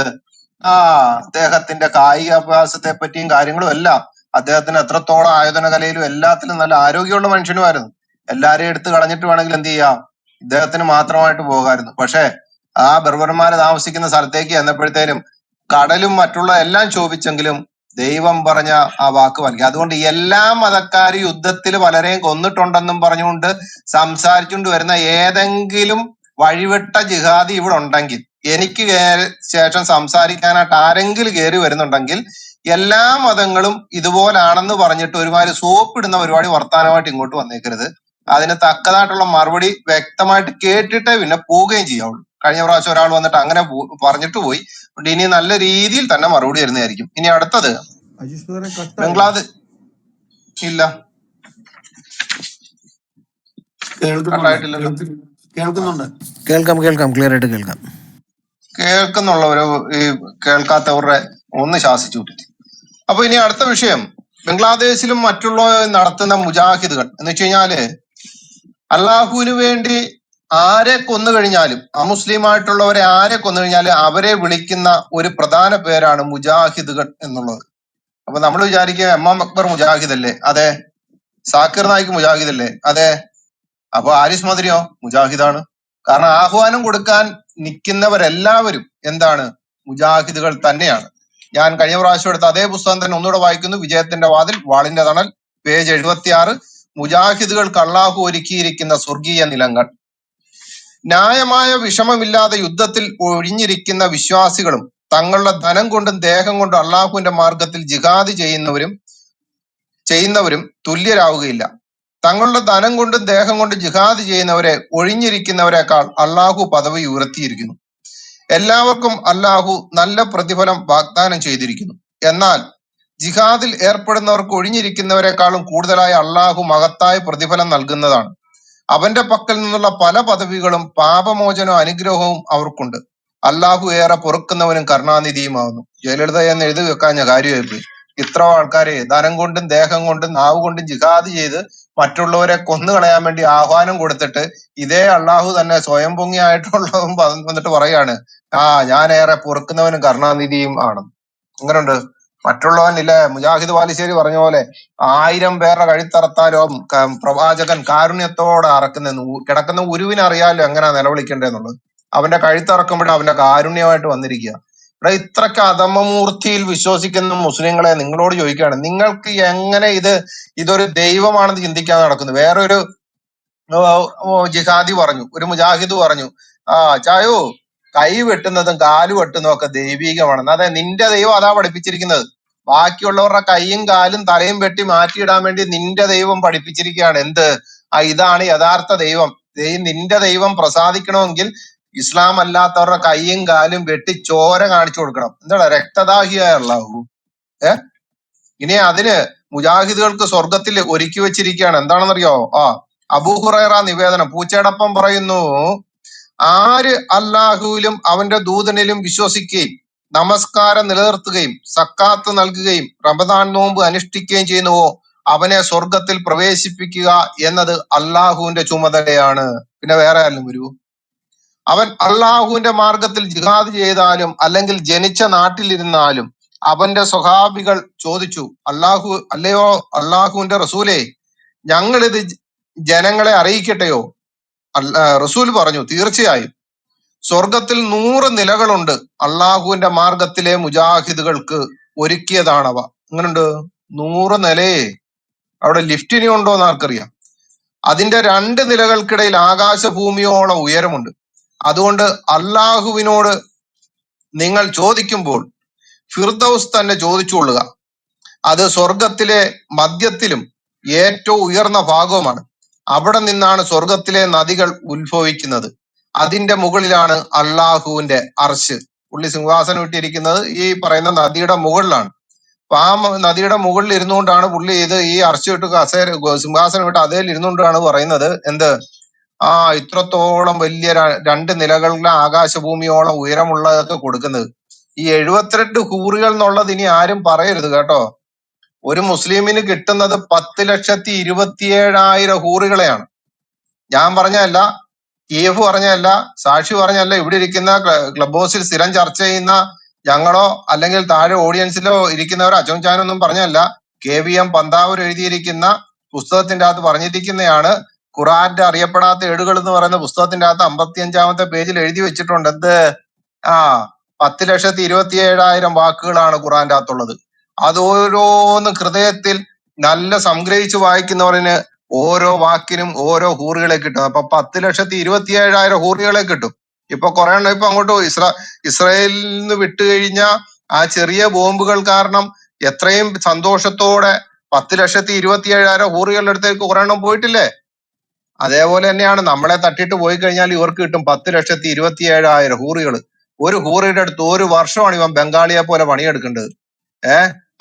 അദ്ദേഹത്തിന്റെ കായികാഭ്യാസത്തെ പറ്റിയും കാര്യങ്ങളും എല്ലാം. അദ്ദേഹത്തിന് എത്രത്തോളം ആയോധന കലയിലും എല്ലാത്തിലും നല്ല ആരോഗ്യമുള്ള മനുഷ്യനുമായിരുന്നു. എല്ലാരെയും എടുത്ത് കളഞ്ഞിട്ട് വേണമെങ്കിൽ എന്ത് ചെയ്യാം, ഇദ്ദേഹത്തിന് മാത്രമായിട്ട് പോകാമായിരുന്നു. പക്ഷെ ആ ബർബർമാര് താമസിക്കുന്ന സ്ഥലത്തേക്ക് ചെന്നപ്പോഴത്തേനും കടലും മറ്റുള്ള എല്ലാം ശോഭിച്ചെങ്കിലും ദൈവം പറഞ്ഞ ആ വാക്ക് പാലിക്കുക. അതുകൊണ്ട് എല്ലാ മതക്കാരും യുദ്ധത്തിൽ പലരെയും കൊന്നിട്ടുണ്ടെന്നും പറഞ്ഞുകൊണ്ട് സംസാരിച്ചുകൊണ്ട് വരുന്ന ഏതെങ്കിലും വഴിവിട്ട ജിഹാദി ഇവിടെ ഉണ്ടെങ്കിൽ, എനിക്ക് ശേഷം സംസാരിക്കാനായിട്ട് ആരെങ്കിലും കയറി വരുന്നുണ്ടെങ്കിൽ, എല്ലാ മതങ്ങളും ഇതുപോലാണെന്ന് പറഞ്ഞിട്ട് ഒരുമാതിരി സോപ്പിടുന്ന പരിപാടി വർത്താനമായിട്ട് ഇങ്ങോട്ട് വന്നേക്കരുത്. അതിന് തക്കതായിട്ടുള്ള മറുപടി വ്യക്തമായിട്ട് കേട്ടിട്ടേ പിന്നെ പോവുകയും ചെയ്യാവുള്ളൂ. കഴിഞ്ഞ പ്രാവശ്യം ഒരാൾ വന്നിട്ട് അങ്ങനെ പറഞ്ഞിട്ട് പോയി. ഇനി നല്ല രീതിയിൽ തന്നെ മറുപടി വരുന്നതായിരിക്കും. ഇനി അടുത്തത് ബംഗ്ലാദേശ്. ഇല്ല, കട്ടായിട്ടില്ലല്ലോ. കേൾക്കാം ക്ലിയർ ആയിട്ട് കേൾക്കാം. കേൾക്കുന്നുള്ളവര് ഈ കേൾക്കാത്തവരുടെ ഒന്ന് ശാസിച്ചു വിട്ടിട്ട്. അപ്പൊ ഇനി അടുത്ത വിഷയം, ബംഗ്ലാദേശിലും മറ്റുള്ള നടത്തുന്ന മുജാഹിദുകൾ എന്ന് വെച്ച് കഴിഞ്ഞാല് അള്ളാഹുവിന് വേണ്ടി ആരെ കൊന്നു കഴിഞ്ഞാലും, അമുസ്ലിമായിട്ടുള്ളവരെ ആരെ കൊന്നു കഴിഞ്ഞാലും അവരെ വിളിക്കുന്ന ഒരു പ്രധാന പേരാണ് മുജാഹിദുകൾ എന്നുള്ളത്. അപ്പൊ നമ്മൾ വിചാരിക്കുക എം അക്ബർ മുജാഹിദ് അല്ലേ? അതെ. സാക്കിർ നായിക് മുജാഹിദ് അല്ലേ? അതെ. അപ്പൊ ആരിസ് മദരിയോ മുജാഹിദാണ്. കാരണം ആഹ്വാനം കൊടുക്കാൻ നിൽക്കുന്നവരെല്ലാവരും എന്താണ്? മുജാഹിദുകൾ തന്നെയാണ്. ഞാൻ കഴിഞ്ഞ പ്രാവശ്യം എടുത്ത അതേ പുസ്തകം തന്നെ ഒന്നുകൂടെ വായിക്കുന്നു. വിജയത്തിന്റെ വാതിൽ, വാളിന്റെ തണൽ, പേജ് 76. മുജാഹിദുകൾക്ക് അള്ളാഹു ഒരുക്കിയിരിക്കുന്ന സ്വർഗീയ നിലങ്ങൾ. ന്യായമായ വിഷമമില്ലാതെ യുദ്ധത്തിൽ ഒഴിഞ്ഞിരിക്കുന്ന വിശ്വാസികളും തങ്ങളുടെ ധനം കൊണ്ടും ദേഹം കൊണ്ടും അള്ളാഹുവിന്റെ മാർഗത്തിൽ ജിഹാദ് ചെയ്യുന്നവരും തുല്യരാവുകയില്ല. തങ്ങളുടെ ധനം കൊണ്ടും ദേഹം കൊണ്ടും ജിഹാദ് ചെയ്യുന്നവരെ ഒഴിഞ്ഞിരിക്കുന്നവരെക്കാൾ അള്ളാഹു പദവി ഉയർത്തിയിരിക്കുന്നു. എല്ലാവർക്കും അള്ളാഹു നല്ല പ്രതിഫലം വാഗ്ദാനം ചെയ്തിരിക്കുന്നു. എന്നാൽ ജിഹാദിൽ ഏർപ്പെടുന്നവർക്ക് ഒഴിഞ്ഞിരിക്കുന്നവരെക്കാളും കൂടുതലായി അള്ളാഹു മഹത്തായ പ്രതിഫലം നൽകുന്നതാണ്. അവന്റെ പക്കൽ നിന്നുള്ള പല പദവികളും പാപമോചനവും അനുഗ്രഹവും അവർക്കുണ്ട്. അള്ളാഹു ഏറെ പൊറുക്കുന്നവനും കരുണാനിധിയുമാകുന്നു. ജയലളിത എന്ന് എഴുതി വെക്കാൻ ഞാൻ കാര്യമായിപ്പോയി. ഇത്ര ആൾക്കാരെ ധനം കൊണ്ടും ദേഹം കൊണ്ടും നാവ് കൊണ്ടും ജിഹാദ് ചെയ്ത് മറ്റുള്ളവരെ കൊന്നുകളയാൻ വേണ്ടി ആഹ്വാനം കൊടുത്തിട്ട് ഇതേ അള്ളാഹു തന്നെ സ്വയം പൊങ്ങിയായിട്ടുള്ളതും വന്നിട്ട് പറയാണ്, ഞാൻ ഏറെ പൊറുക്കുന്നവനും കരുണാനിധിയും ആണ്. എങ്ങനെയുണ്ട്? മറ്റുള്ളവനില്ലേ, മുജാഹിദ് വാലിശ്ശേരി പറഞ്ഞ പോലെ 1000 പേരുടെ കഴുത്തറത്താലും പ്രവാചകൻ കാരുണ്യത്തോടെ അറക്കുന്ന കിടക്കുന്ന ഉരുവിനെ അറിയാലോ എങ്ങനെയാ നിലവിളിക്കേണ്ടതെന്നുള്ളത്. അവന്റെ കഴുത്തറക്കുമ്പോഴും അവന്റെ കാരുണ്യമായിട്ട് വന്നിരിക്കുക. ഇവിടെ ഇത്രയ്ക്ക് അധമമൂർത്തിയിൽ വിശ്വസിക്കുന്ന മുസ്ലിങ്ങളെ നിങ്ങളോട് ചോദിക്കുകയാണ്, നിങ്ങൾക്ക് എങ്ങനെ ഇതൊരു ദൈവമാണെന്ന് ചിന്തിക്കാതെ നടക്കുന്നു? വേറൊരു ജിഹാദി പറഞ്ഞു, ഒരു മുജാഹിദ് പറഞ്ഞു, ചായോ കൈ വെട്ടുന്നതും കാല് വെട്ടുന്നതും ഒക്കെ ദൈവീകമാണെന്ന്. അതെ, നിന്റെ ദൈവം അതാ പഠിപ്പിച്ചിരിക്കുന്നത്. ബാക്കിയുള്ളവരുടെ കൈയും കാലും തലയും വെട്ടി മാറ്റിയിടാൻ വേണ്ടി നിന്റെ ദൈവം പഠിപ്പിച്ചിരിക്കുകയാണ്. എന്ത്? ഇതാണ് യഥാർത്ഥ ദൈവം. നിന്റെ ദൈവം പ്രസാദിക്കണമെങ്കിൽ ഇസ്ലാം അല്ലാത്തവരുടെ കൈയും കാലും വെട്ടി ചോര കാണിച്ചു കൊടുക്കണം. എന്താണ്? രക്തദാഹിയായ അല്ലാഹു. ഇനി അതിന് മുജാഹിദുകൾക്ക് സ്വർഗത്തിൽ ഒരുക്കി വെച്ചിരിക്കുകയാണ്. എന്താണെന്നറിയോ? അബൂ ഹുറൈറ നിവേദനം, പൂച്ചേടപ്പം പറയുന്നു, ആര് അല്ലാഹുവിലും അവന്റെ ദൂതനിലും വിശ്വസിക്കുകയും നമസ്കാരം നിലനിർത്തുകയും സക്കാത്ത് നൽകുകയും റമദാൻ നോമ്പ് അനുഷ്ഠിക്കുകയും ചെയ്യുന്നുവോ അവനെ സ്വർഗത്തിൽ പ്രവേശിപ്പിക്കുക എന്നത് അള്ളാഹുവിന്റെ ചുമതലയാണ്. പിന്നെ വേറെ ആരും വരൂ? അവൻ അള്ളാഹുവിന്റെ മാർഗത്തിൽ ജിഹാദ് ചെയ്താലും അല്ലെങ്കിൽ ജനിച്ച നാട്ടിലിരുന്നാലും അവന്റെ സ്വഹാബികൾ ചോദിച്ചു, അല്ലയോ അള്ളാഹുവിന്റെ റസൂലേ, ഞങ്ങളിത് ജനങ്ങളെ അറിയിക്കട്ടെയോ? റസൂൽ പറഞ്ഞു, തീർച്ചയായും. സ്വർഗത്തിൽ 100 നിലകളുണ്ട്. അള്ളാഹുവിന്റെ മാർഗത്തിലെ മുജാഹിദുകൾക്ക് ഒരുക്കിയതാണവ. അങ്ങനുണ്ട് 100 നിലയെ. അവിടെ ലിഫ്റ്റിനി ഉണ്ടോ എന്ന് ആർക്കറിയാം? അതിന്റെ 2 നിലകൾക്കിടയിൽ ആകാശഭൂമിയോളം ഉയരമുണ്ട്. അതുകൊണ്ട് അള്ളാഹുവിനോട് നിങ്ങൾ ചോദിക്കുമ്പോൾ ഫിർദൗസ് തന്നെ ചോദിച്ചുകൊള്ളുക. അത് സ്വർഗത്തിലെ മധ്യത്തിലും ഏറ്റവും ഉയർന്ന ഭാഗവുമാണ്. അവിടെ നിന്നാണ് സ്വർഗത്തിലെ നദികൾ ഉത്ഭവിക്കുന്നത്. അതിന്റെ മുകളിലാണ് അള്ളാഹുവിന്റെ അർശ്. പുള്ളി സിംഹാസനം ഇട്ടിരിക്കുന്നത് ഈ പറയുന്ന നദിയുടെ മുകളിലാണ്. അപ്പൊ ആ നദിയുടെ മുകളിൽ ഇരുന്നുകൊണ്ടാണ് പുള്ളി ഈ അർശ് ഇട്ട് സിംഹാസനം ഇട്ട് അതേൽ ഇരുന്നുകൊണ്ടാണ് പറയുന്നത് എന്ത്, ഇത്രത്തോളം വലിയ രണ്ട് നിലകളുടെ ആകാശഭൂമിയോളം ഉയരമുള്ളതൊക്കെ കൊടുക്കുന്നത്. ഈ 72 ഹൂറുകൾ എന്നുള്ളത് ഇനി ആരും പറയരുത് കേട്ടോ. ഒരു മുസ്ലിമിന് കിട്ടുന്നത് 10,27,000 ഹൂറുകളെയാണ്. ഞാൻ പറഞ്ഞതല്ല, TF പറഞ്ഞതല്ല, സാക്ഷി പറഞ്ഞതല്ല, ഇവിടെ ഇരിക്കുന്ന ക്ലബ് ഹൗസിൽ സ്ഥിരം ചർച്ച ചെയ്യുന്ന ഞങ്ങളോ അല്ലെങ്കിൽ താഴെ ഓഡിയൻസിലോ ഇരിക്കുന്നവരോ അച്ചോഞ്ചാനൊന്നും പറഞ്ഞതല്ല. KVM പന്താവൂർ എഴുതിയിരിക്കുന്ന പുസ്തകത്തിന്റെ അകത്ത് പറഞ്ഞിരിക്കുന്നതാണ്. ഖുറാന്റെ അറിയപ്പെടാത്ത ഏടുകൾ എന്ന് പറയുന്ന പുസ്തകത്തിന്റെ അകത്ത് 55-ാമത്തെ പേജിൽ എഴുതി വെച്ചിട്ടുണ്ട്. എന്ത്? 10,27,000 വാക്കുകളാണ് ഖുറാന്റെ അകത്തുള്ളത്. അത് ഓരോന്ന് ഹൃദയത്തിൽ നല്ല സംഗ്രഹിച്ച് വായിക്കുന്നവരിന് ഓരോ വാക്കിനും ഓരോ ഹൂറുകളെ കിട്ടും. അപ്പൊ 10,27,000 ഹൂറുകളെ കിട്ടും. ഇപ്പൊ കുറെ എണ്ണം ഇപ്പൊ അങ്ങോട്ട് ഇസ്രായേലിൽ നിന്ന് വിട്ടുകഴിഞ്ഞ ആ ചെറിയ ബോംബുകൾ കാരണം എത്രയും സന്തോഷത്തോടെ 10,27,000 ഹൂറുകളുടെ അടുത്തേക്ക് കുറെ എണ്ണം പോയിട്ടില്ലേ? അതേപോലെ തന്നെയാണ് നമ്മളെ തട്ടിട്ട് പോയി കഴിഞ്ഞാൽ ഇവർക്ക് കിട്ടും 10,27,000 ഹൂറുകൾ. ഒരു ഹൂറിയുടെ അടുത്ത് ഒരു വർഷമാണ് ഇവൻ ബംഗാളിയെ പോലെ പണിയെടുക്കേണ്ടത്.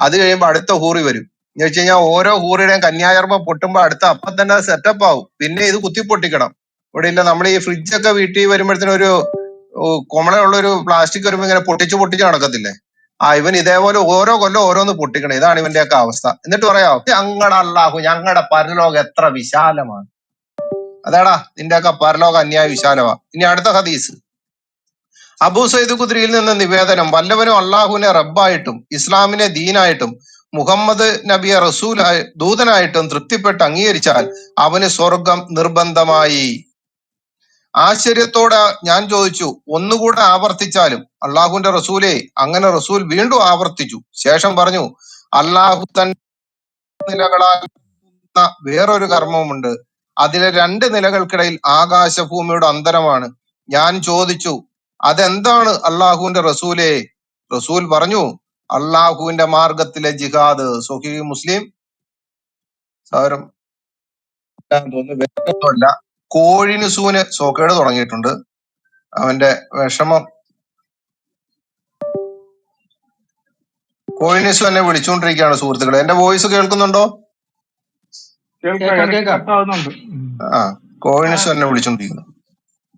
അത് കഴിയുമ്പോ അടുത്ത ഹൂറി വരും. എന്ന് വെച്ച് കഴിഞ്ഞാൽ ഓരോ ഹൂറിയുടെയും കന്യാകർമ്മ പൊട്ടുമ്പോ അടുത്ത അപ്പം തന്നെ സെറ്റപ്പ് ആവും. പിന്നെ ഇത് കുത്തിപ്പൊട്ടിക്കണം. ഇവിടെ ഇല്ല, നമ്മൾ ഈ ഫ്രിഡ്ജൊക്കെ വീട്ടിൽ വരുമ്പോഴത്തേനും ഒരു കൊമളയുള്ള ഒരു പ്ലാസ്റ്റിക് വരുമ്പോ ഇങ്ങനെ പൊട്ടിച്ച് നടക്കത്തില്ലേ? ഇവൻ ഇതേപോലെ ഓരോ കൊല്ലം ഓരോന്ന് പൊട്ടിക്കണം. ഇതാണ് ഇവന്റെയൊക്കെ അവസ്ഥ. എന്നിട്ട് പറയാം ഞങ്ങളുടെ അല്ലാഹു, ഞങ്ങളുടെ പരലോകം എത്ര വിശാലമാണ്. അതാടാ നിന്റെയൊക്കെ പരലോകം അന്യായ വിശാലമാ. ഇനി അടുത്ത ഹദീസ്. അബൂ സയ്യിദ് ഖുദ്രിയിൽ നിന്ന് നിവേദനം, വല്ലവനും അള്ളാഹുവിനെ റബ്ബായിട്ടും ഇസ്ലാമിനെ ദീനായിട്ടും മുഹമ്മദ് നബിയെ ദൂതനായിട്ടും തൃപ്തിപ്പെട്ട് അംഗീകരിച്ചാൽ അവന് സ്വർഗം നിർബന്ധമായി. ആശ്ചര്യത്തോടെ ഞാൻ ചോദിച്ചു, ഒന്നുകൂടെ ആവർത്തിച്ചാലും? അള്ളാഹുവിന്റെ റസൂലേ, അങ്ങനെ റസൂൽ വീണ്ടും ആവർത്തിച്ചു. ശേഷം പറഞ്ഞു, അള്ളാഹു തന്റെ നിലകളാൽ വേറൊരു കർമ്മവുമുണ്ട്. അതിലെ 2 നിലകൾക്കിടയിൽ ആകാശഭൂമിയുടെ അന്തരമാണ്. ഞാൻ ചോദിച്ചു, അതെന്താണ് അള്ളാഹുവിന്റെ റസൂലേ? റസൂൽ പറഞ്ഞു, അള്ളാഹുവിന്റെ മാർഗത്തിലെ ജിഹാദ്. സ്വഹീഹ് മുസ്ലിം. സാരം വേറൊന്നുമല്ല, കോഴിനുസൂന് സോക്കേട് തുടങ്ങിയിട്ടുണ്ട്. അവന്റെ വിഷമം. കോഴിനുസു എന്നെ വിളിച്ചുകൊണ്ടിരിക്കുകയാണ് സുഹൃത്തുക്കളെ. എന്റെ വോയിസ് കേൾക്കുന്നുണ്ടോ? കേൾക്കാം. കോഴിനുസു എന്നെ വിളിച്ചോണ്ടിരിക്കുന്നു.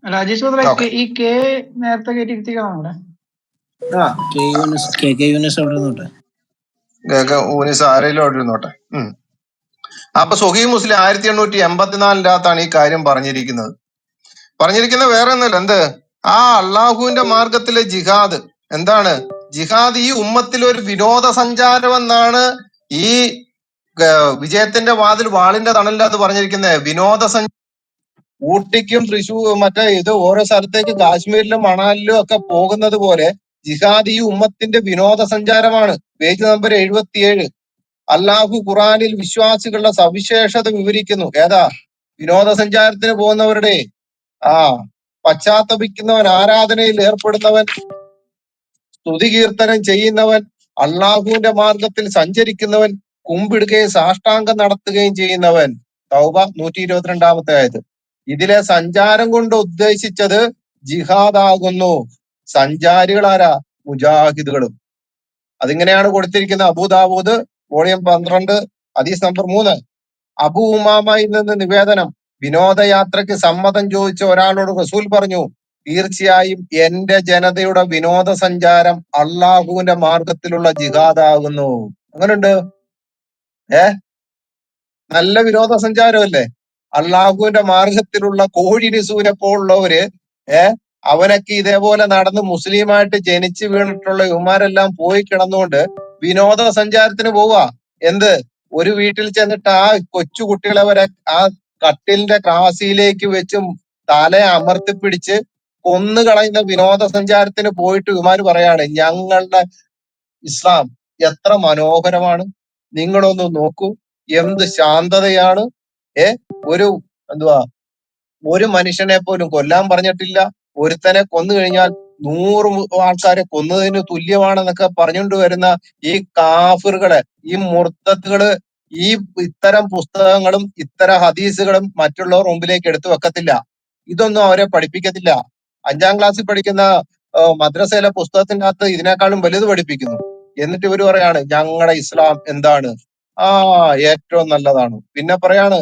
രാജേഷ് ബ്രദറെ, ഈ കെ നേരത്തെ കയറ്റിയിരുത്തിക്കണം നമ്മുടെ ഊനിസ് ആരെങ്കിലും അവിടെ ഇരുന്നോട്ടെ. അപ്പൊ സ്വഹീഹ് മുസ്ലിം 1884 ഈ കാര്യം പറഞ്ഞിരിക്കുന്നത് വേറെ ഒന്നുമല്ല. എന്ത്? അള്ളാഹുവിന്റെ മാർഗത്തിലെ ജിഹാദ്. എന്താണ് ജിഹാദ്? ഈ ഉമ്മത്തിൽ ഒരു വിനോദസഞ്ചാരം എന്നാണ് ഈ വിജയത്തിന്റെ വാതിൽ വാളിന്റെ തണലിനകത്ത് പറഞ്ഞിരിക്കുന്നത്. വിനോദസഞ്ചാരം. ഊട്ടിക്കും തൃശ്ശൂർ ഇത് ഓരോ സ്ഥലത്തേക്ക് കാശ്മീരിലും മണാലിലും ഒക്കെ പോകുന്നത് പോലെ ജിഹാദ് ഈ ഉമ്മത്തിന്റെ വിനോദസഞ്ചാരമാണ്. Page number 77. അള്ളാഹു ഖുറാനിൽ വിശ്വാസികളുടെ സവിശേഷത വിവരിക്കുന്നു. ഏതാ? വിനോദസഞ്ചാരത്തിന് പോകുന്നവരുടെ പശ്ചാത്തപിക്കുന്നവൻ, ആരാധനയിൽ ഏർപ്പെടുന്നവൻ, സ്തുതി കീർത്തനം ചെയ്യുന്നവൻ, അള്ളാഹുവിന്റെ മാർഗത്തിൽ സഞ്ചരിക്കുന്നവൻ, കുമ്പിടുകയും സാഷ്ടാംഗം നടത്തുകയും ചെയ്യുന്നവൻ. തൗബ 122-ാമത്തെ ആയത്. ഇതിലെ സഞ്ചാരം കൊണ്ട് ഉദ്ദേശിച്ചത് ജിഹാദാകുന്നു. സഞ്ചാരികളാരാ? മുജാഹിദുകളും. അതിങ്ങനെയാണ് കൊടുത്തിരിക്കുന്നത്. അബൂദാവൂദ് വോളിയം 12 ഹദീസ് നമ്പർ 3. അബൂ ഉമാമയിൽ നിന്ന് നിവേദനം, വിനോദയാത്രയ്ക്ക് സമ്മതം ചോദിച്ച ഒരാളോട് റസൂൽ പറഞ്ഞു, തീർച്ചയായും എന്റെ ജനതയുടെ വിനോദസഞ്ചാരം അള്ളാഹുവിന്റെ മാർഗത്തിലുള്ള ജിഹാദാകുന്നു. അങ്ങനുണ്ട്. നല്ല വിനോദസഞ്ചാരമല്ലേ? അള്ളാഹുവിന്റെ മാർഗത്തിലുള്ള കോഴിനിസൂനെ പോലുള്ളവര് അവനൊക്കെ ഇതേപോലെ നടന്ന് മുസ്ലിമായിട്ട് ജനിച്ചു വീണിട്ടുള്ള ഇവന്മാരെല്ലാം പോയി കിടന്നുകൊണ്ട് വിനോദസഞ്ചാരത്തിന് പോവാ. എന്ത്? ഒരു വീട്ടിൽ ചെന്നിട്ട് ആ കൊച്ചു കുട്ടികളെ വരെ ആ കട്ടിലിന്റെ കാസിയിലേക്ക് വെച്ച് തല അമർത്തിപ്പിടിച്ച് കൊന്നുകളയുന്ന വിനോദസഞ്ചാരത്തിന് പോയിട്ട് ഇവന്മാര് പറയാണ്, ഞങ്ങളുടെ ഇസ്ലാം എത്ര മനോഹരമാണ്, നിങ്ങളൊന്ന് നോക്കൂ, എന്ത് ശാന്തതയാണ്. ഒരു മനുഷ്യനെ പോലും കൊല്ലാൻ പറഞ്ഞിട്ടില്ല. ഒരുത്തനെ കൊന്നു കഴിഞ്ഞാൽ 100 ആൾക്കാരെ കൊന്നതിന് തുല്യമാണെന്നൊക്കെ പറഞ്ഞുകൊണ്ട് വരുന്ന ഈ കാഫിറുകളെ, ഈ മുർത്തത്തുകള് ഈ ഇത്തരം പുസ്തകങ്ങളും ഇത്തരം ഹദീസുകളും മറ്റുള്ളവർ മുമ്പിലേക്ക് എടുത്തു വെക്കത്തില്ല. ഇതൊന്നും അവരെ പഠിപ്പിക്കത്തില്ല. 5ാം ക്ലാസ്സിൽ പഠിക്കുന്ന മദ്രസയിലെ പുസ്തകത്തിന്റെ അകത്ത് ഇതിനേക്കാളും വലുത് പഠിപ്പിക്കുന്നു. എന്നിട്ട് ഇവര് പറയാണ് ഞങ്ങളുടെ ഇസ്ലാം എന്താണ്? ആ ഏറ്റവും നല്ലതാണ്. പിന്നെ പറയാണ്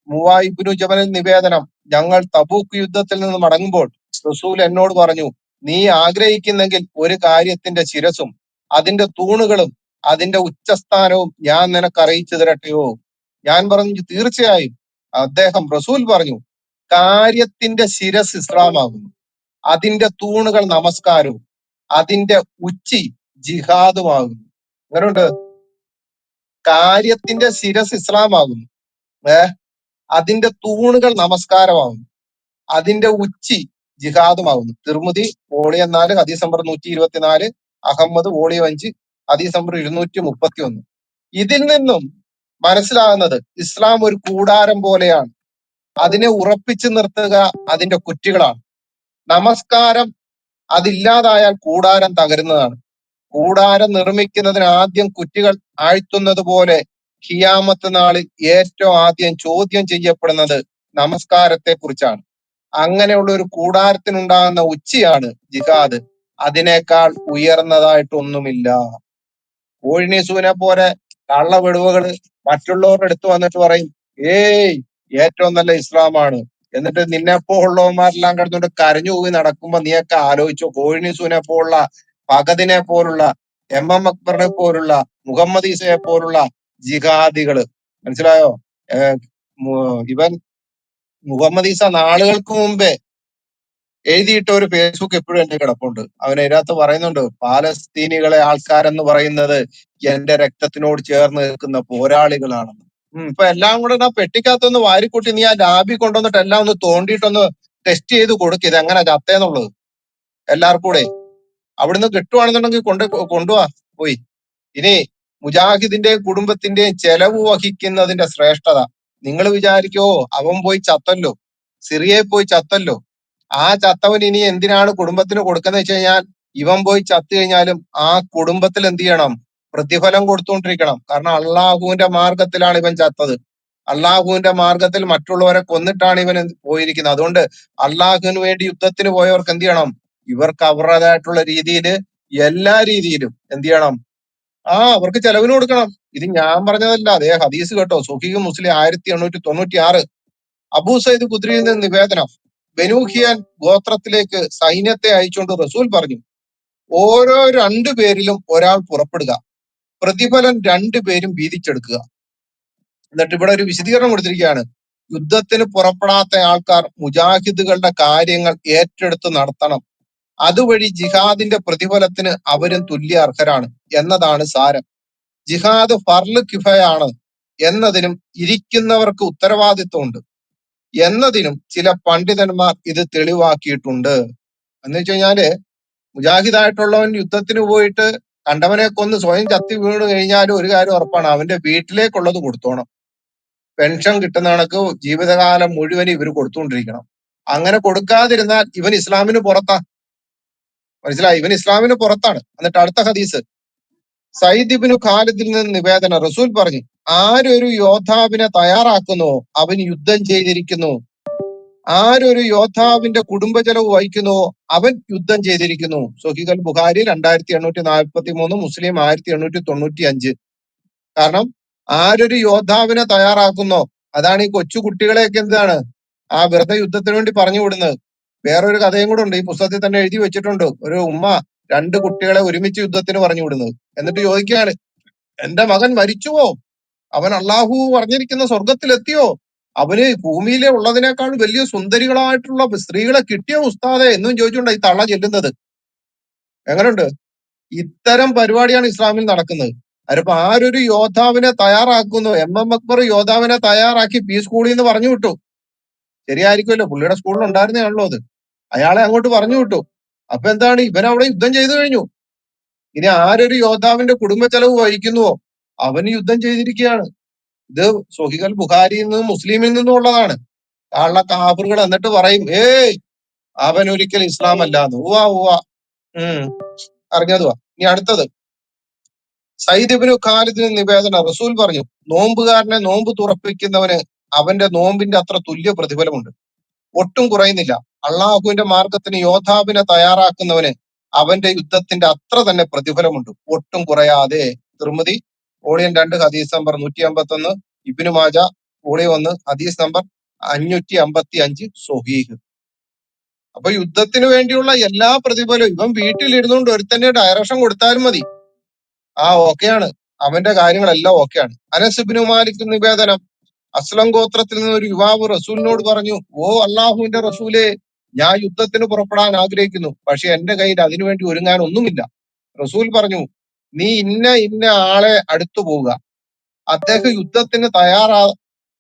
മൂവായിബ്നു ജബൽ നിവേദനം, ഞങ്ങൾ തബൂക്ക് യുദ്ധത്തിൽ നിന്ന് മടങ്ങുമ്പോൾ റസൂൽ എന്നോട് പറഞ്ഞു, നീ ആഗ്രഹിക്കുന്നെങ്കിൽ ഒരു കാര്യത്തിന്റെ ശിരസും അതിന്റെ തൂണുകളും അതിന്റെ ഉച്ചസ്ഥാനവും ഞാൻ നിനക്ക് അറിയിച്ചു തരട്ടെയോ? ഞാൻ പറഞ്ഞു തീർച്ചയായും. അദ്ദേഹം റസൂൽ പറഞ്ഞു, കാര്യത്തിന്റെ ശിരസ് ഇസ്ലാമാകുന്നു, അതിന്റെ തൂണുകൾ നമസ്കാരവും അതിന്റെ ഉച്ചി ജിഹാദുമാകുന്നു. അങ്ങനെയുണ്ട്. കാര്യത്തിന്റെ ശിരസ് ഇസ്ലാമാകുന്നു, അതിന്റെ തൂണുകൾ നമസ്കാരമാകുന്നു, അതിന്റെ ഉച്ചി ജിഹാദുമാകുന്നു. തിർമുദി വോളിയം 4 ഹദീസ് നമ്പർ 124, അഹമ്മദ് വോളിയം 5 ഹദീസ് നമ്പർ 231. ഇതിൽ നിന്നും മനസ്സിലാകുന്നത് ഇസ്ലാം ഒരു കൂടാരം പോലെയാണ്. അതിനെ ഉറപ്പിച്ചു നിർത്തുക അതിന്റെ കുറ്റികളാണ്. നമസ്കാരം അതില്ലാതായാൽ കൂടാരം തകരുന്നതാണ്. കൂടാരം നിർമ്മിക്കുന്നതിന് ആദ്യം കുറ്റികൾ ആഴ്ത്തുന്നത് പോലെ ഖിയാമത്ത് നാളിൽ ഏറ്റവും ആദ്യം ചോദ്യം ചെയ്യപ്പെടുന്നത് നമസ്കാരത്തെ കുറിച്ചാണ്. അങ്ങനെയുള്ള ഒരു കൂടാരത്തിനുണ്ടാകുന്ന ഉച്ചിയാണ് ജിഹാദ്. അതിനേക്കാൾ ഉയർന്നതായിട്ടൊന്നുമില്ല. കോഴിനീസുവിനെ പോലെ കള്ള വിടുവുകള് മറ്റുള്ളവരുടെ അടുത്ത് വന്നിട്ട് പറയും, ഏയ് ഏറ്റവും നല്ല ഇസ്ലാമാണ്. എന്നിട്ട് നിന്നെപ്പോലുള്ളവന്മാരെല്ലാം കിടന്നുകൊണ്ട് കരഞ്ഞു പോയി നടക്കുമ്പോ നീയൊക്കെ ആലോചിച്ചോ, കോഴിനീസുവിനെ പോലുള്ള, ഫഹദിനെ പോലുള്ള, എം അക്ബറിനെ പോലുള്ള, മുഹമ്മദ് ഈസയെ പോലുള്ള ജിഹാദികള്. മനസ്സിലായോ? ഇവൻ മുഹമ്മദ് ഈസ നാളുകൾക്ക് മുമ്പേ എഴുതിയിട്ട ഒരു ഫേസ്ബുക്ക് എപ്പോഴും എന്റെ കിടപ്പുണ്ട്. അവൻ അതിനകത്ത് പറയുന്നുണ്ട്, പാലസ്തീനികളെ ആൾക്കാരെന്ന് പറയുന്നത് എന്റെ രക്തത്തിനോട് ചേർന്ന് നിൽക്കുന്ന പോരാളികളാണെന്ന്. ഇപ്പൊ എല്ലാം കൂടെ ആ പെട്ടിക്കകത്തൊന്ന് വാരിക്കൂട്ടി നീ ആ ലാബിൽ കൊണ്ടുവന്നിട്ട് എല്ലാം ഒന്ന് തോണ്ടിയിട്ടൊന്ന് ടെസ്റ്റ് ചെയ്ത് കൊടുക്കുക, ഇത് എങ്ങനെ ചത്തേന്നുള്ളത് എല്ലാവർക്കും കൂടെ. അവിടുന്ന് കിട്ടുവാണെന്നുണ്ടെങ്കിൽ കൊണ്ടുപോവാ പോയി. ഇനി മുജാഹിദിന്റെയും കുടുംബത്തിന്റെയും ചെലവ് വഹിക്കുന്നതിന്റെ ശ്രേഷ്ഠത നിങ്ങൾ വിചാരിക്കോ, അവൻ പോയി ചത്തല്ലോ, സിറിയയിൽ പോയി ചത്തല്ലോ, ആ ചത്തവൻ ഇനി എന്തിനാണ് കുടുംബത്തിന് കൊടുക്കുന്നത് വെച്ച് കഴിഞ്ഞാൽ, ഇവൻ പോയി ചത്തു കഴിഞ്ഞാലും ആ കുടുംബത്തിൽ എന്ത് ചെയ്യണം? പ്രതിഫലം കൊടുത്തുകൊണ്ടിരിക്കണം. കാരണം അള്ളാഹുവിന്റെ മാർഗത്തിലാണ് ഇവൻ ചത്തത്. അള്ളാഹുവിന്റെ മാർഗത്തിൽ മറ്റുള്ളവരെ കൊന്നിട്ടാണ് ഇവൻ പോയിരിക്കുന്നത്. അതുകൊണ്ട് അള്ളാഹുവിന് വേണ്ടി യുദ്ധത്തിന് പോയവർക്ക് എന്ത് ചെയ്യണം? ഇവർക്ക് അവരുടേതായിട്ടുള്ള രീതിയിൽ എല്ലാ രീതിയിലും എന്ത് ചെയ്യണം? അവർക്ക് ചെലവിന് കൊടുക്കണം. ഇത് ഞാൻ പറഞ്ഞതല്ല, അതേ ഹദീസ് കേട്ടോ, സുഹീഹ് മുസ്ലിം 1896. അബൂ സയ്യിദ് ഖുദ്രിയിൽ നിന്ന് നിവേദനം, ബനൂഹിയാൻ ഗോത്രത്തിലേക്ക് സൈന്യത്തെ അയച്ചുകൊണ്ട് റസൂൽ പറഞ്ഞു, ഓരോ 2 പേരിലും ഒരാൾ പുറപ്പെടുക, പ്രതിഫലം 2 പേരും വീതിച്ചെടുക്കുക. എന്നിട്ട് ഇവിടെ ഒരു വിശദീകരണം കൊടുത്തിരിക്കുകയാണ്, യുദ്ധത്തിന് പുറപ്പെടാത്ത ആൾക്കാർ മുജാഹിദുകളുടെ കാര്യങ്ങൾ ഏറ്റെടുത്ത് നടത്തണം, അതുവഴി ജിഹാദിന്റെ പ്രതിഫലത്തിന് അവരും തുല്യ അർഹരാണ് എന്നതാണ് സാരം. ജിഹാദ് ഫർള് കിഫയാണ് എന്നതിനും ഇരിക്കുന്നവർക്ക് ഉത്തരവാദിത്വമുണ്ട് എന്നതിനും ചില പണ്ഡിതന്മാർ ഇത് തെളിവാക്കിയിട്ടുണ്ട്. എന്ന് വെച്ച് കഴിഞ്ഞാല് മുജാഹിദായിട്ടുള്ളവൻ യുദ്ധത്തിന് പോയിട്ട് കണ്ടവനെ കൊന്ന് സ്വയം ചത്തി വീണ് കഴിഞ്ഞാലും ഒരു കാര്യം ഉറപ്പാണ്, അവന്റെ വീട്ടിലേക്കുള്ളത് കൊടുത്തോണം. പെൻഷൻ കിട്ടുന്ന കണക്ക് ജീവിതകാലം മുഴുവൻ ഇവര് കൊടുത്തുകൊണ്ടിരിക്കണം. അങ്ങനെ കൊടുക്കാതിരുന്നാൽ ഇവൻ ഇസ്ലാമിന് പുറത്താ. മനസ്സിലായി? ഇവൻ ഇസ്ലാമിന് പുറത്താണ്. എന്നിട്ട് അടുത്ത ഹദീസ്, സയ്യിദ് ഇബ്നു ഖാലിദിൽ നിന്ന് നിവേദനം, റസൂൽ പറഞ്ഞു, ആരൊരു യോദ്ധാവിനെ തയ്യാറാക്കുന്നുവോ അവൻ യുദ്ധം ചെയ്തിരിക്കുന്നു, ആരൊരു യോദ്ധാവിന്റെ കുടുംബ ചെലവ് വഹിക്കുന്നുവോ അവൻ യുദ്ധം ചെയ്തിരിക്കുന്നു. സ്വഹീഹുൽ ബുഖാരി 2843, മുസ്ലിം 1895. കാരണം ആരൊരു യോദ്ധാവിനെ തയ്യാറാക്കുന്നോ, അതാണ് ഈ കൊച്ചു കുട്ടികളെയൊക്കെ എന്താണ് വെറുതെ യുദ്ധത്തിന് വേണ്ടി പറഞ്ഞു വിടുന്നത്. വേറൊരു കഥയും കൂടെ ഉണ്ട്, ഈ പുസ്തകത്തിൽ തന്നെ എഴുതി വെച്ചിട്ടുണ്ട്. ഒരു ഉമ്മ 2 കുട്ടികളെ ഒരുമിച്ച് യുദ്ധത്തിന് പറഞ്ഞു വിടുന്നത്. എന്നിട്ട് ചോദിക്കുകയാണ്, എന്റെ മകൻ മരിച്ചുവോ, അവൻ അള്ളാഹു പറഞ്ഞിരിക്കുന്ന സ്വർഗത്തിലെത്തിയോ, അവന് ഭൂമിയിലെ ഉള്ളതിനേക്കാൾ വലിയ സുന്ദരികളായിട്ടുള്ള സ്ത്രീകളെ കിട്ടിയോ ഉസ്താദെ എന്നും ചോദിച്ചുകൊണ്ട് ഈ തള്ള ചെല്ലുന്നത്. എങ്ങനെയുണ്ട്? ഇത്തരം പരിപാടിയാണ് ഇസ്ലാമിൽ നടക്കുന്നത്. അതിപ്പോ ആരൊരു യോദ്ധാവിനെ തയ്യാറാക്കുന്നു, എം അക്ബർ യോദ്ധാവിനെ തയ്യാറാക്കി പി സ്കൂളിൽ നിന്ന് പറഞ്ഞു വിട്ടു. ശരിയായിരിക്കുമല്ലോ, പുള്ളിയുടെ സ്കൂളിൽ ഉണ്ടായിരുന്നേയാണല്ലോ അത്. അയാളെ അങ്ങോട്ട് പറഞ്ഞു വിട്ടു. അപ്പൊ എന്താണ്, ഇവൻ അവിടെ യുദ്ധം ചെയ്തു കഴിഞ്ഞു. ഇനി ആരൊരു യോദ്ധാവിന്റെ കുടുംബ ചെലവ് വഹിക്കുന്നുവോ അവന് യുദ്ധം ചെയ്തിരിക്കുകയാണ്. ഇത് സ്വഹീഹുൽ ബുഖാരിയിൽ നിന്നും മുസ്ലിമിൽ നിന്നും ഉള്ളതാണ്. കള്ള കാഫറുകൾ എന്നിട്ട് പറയും, ഏയ് അവൻ ഒരിക്കലും ഇസ്ലാം അല്ലാന്ന്. അറിഞ്ഞതുവാ. ഇനി അടുത്തത്, സയ്യിദ് ഇബ്നു ഖാലിദിന് നിവേദനം, റസൂൽ പറഞ്ഞു, നോമ്പുകാരനെ നോമ്പ് തുറപ്പിക്കുന്നവന് അവന്റെ നോമ്പിന്റെ അത്ര തുല്യ പ്രതിഫലമുണ്ട്, ഒട്ടും കുറയുന്നില്ല. അള്ളാഹുവിന്റെ മാർഗത്തിന് യോദ്ധാവിനെ തയ്യാറാക്കുന്നവന് അവന്റെ യുദ്ധത്തിന്റെ അത്ര തന്നെ പ്രതിഫലമുണ്ട്, ഒട്ടും കുറയാതെ. തിർമിദി വോളിയം 2 ഹദീസ് നമ്പർ 151, ഇബ്നു മാജ വോളിയം 1 ഹദീസ് നമ്പർ 555 സ്വഹീഹ്. അപ്പൊ യുദ്ധത്തിന് വേണ്ടിയുള്ള എല്ലാ പ്രതിഫലവും ഇവൻ വീട്ടിലിരുന്നുകൊണ്ട് ഒരുത്തന്നെ ഡയറക്ഷൻ കൊടുത്താലും മതി, ഓക്കെയാണ്, അവന്റെ കാര്യങ്ങളെല്ലാം ഓക്കെയാണ്. അനസ് ഇബ്നു മാലിക് നിവേദനം, അസ്ലം ഗോത്രത്തിൽ നിന്ന് ഒരു യുവാവ് റസൂലിനോട് പറഞ്ഞു, ഓ അള്ളാഹുവിന്റെ റസൂലേ, ഞാൻ യുദ്ധത്തിന് പുറപ്പെടാൻ ആഗ്രഹിക്കുന്നു, പക്ഷെ എന്റെ കയ്യിൽ അതിനുവേണ്ടി ഒരുങ്ങാൻ ഒന്നുമില്ല. റസൂൽ പറഞ്ഞു, നീ ഇന്ന ഇന്ന ആളെ അടുത്തു പോവുക, അദ്ദേഹം യുദ്ധത്തിന്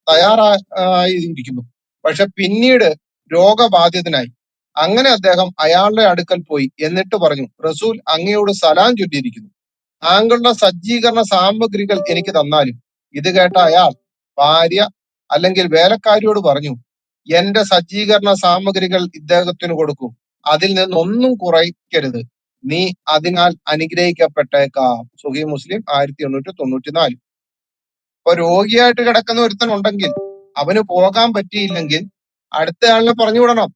തയ്യാറായിരിക്കുന്നു, പക്ഷെ പിന്നീട് രോഗബാധിതനായി. അങ്ങനെ അദ്ദേഹം അയാളുടെ അടുക്കൽ പോയി, എന്നിട്ട് പറഞ്ഞു, റസൂൽ അങ്ങയോട് സലാം ചൊല്ലിയിരിക്കുന്നു, താങ്കളുടെ സജ്ജീകരണ സാമഗ്രികൾ എനിക്ക് തന്നാലും. ഇത് കേട്ട അയാൾ ഭാര്യ അല്ലെങ്കിൽ വേലക്കാരിയോട് പറഞ്ഞു, എന്റെ സജ്ജീകരണ സാമഗ്രികൾ ഇദ്ദേഹത്തിന് കൊടുക്കും, അതിൽ നിന്നൊന്നും കുറയ്ക്കരുത്, നീ അതിനാൽ അനുഗ്രഹിക്കപ്പെട്ടേക്കാം. സുഹീഹ് മുസ്ലിം 1894. ഇപ്പൊ രോഗിയായിട്ട് കിടക്കുന്ന ഒരുത്തൻ ഉണ്ടെങ്കിൽ അവന് പോകാൻ പറ്റിയില്ലെങ്കിൽ അടുത്ത ആളിനെ പറഞ്ഞു വിടണം.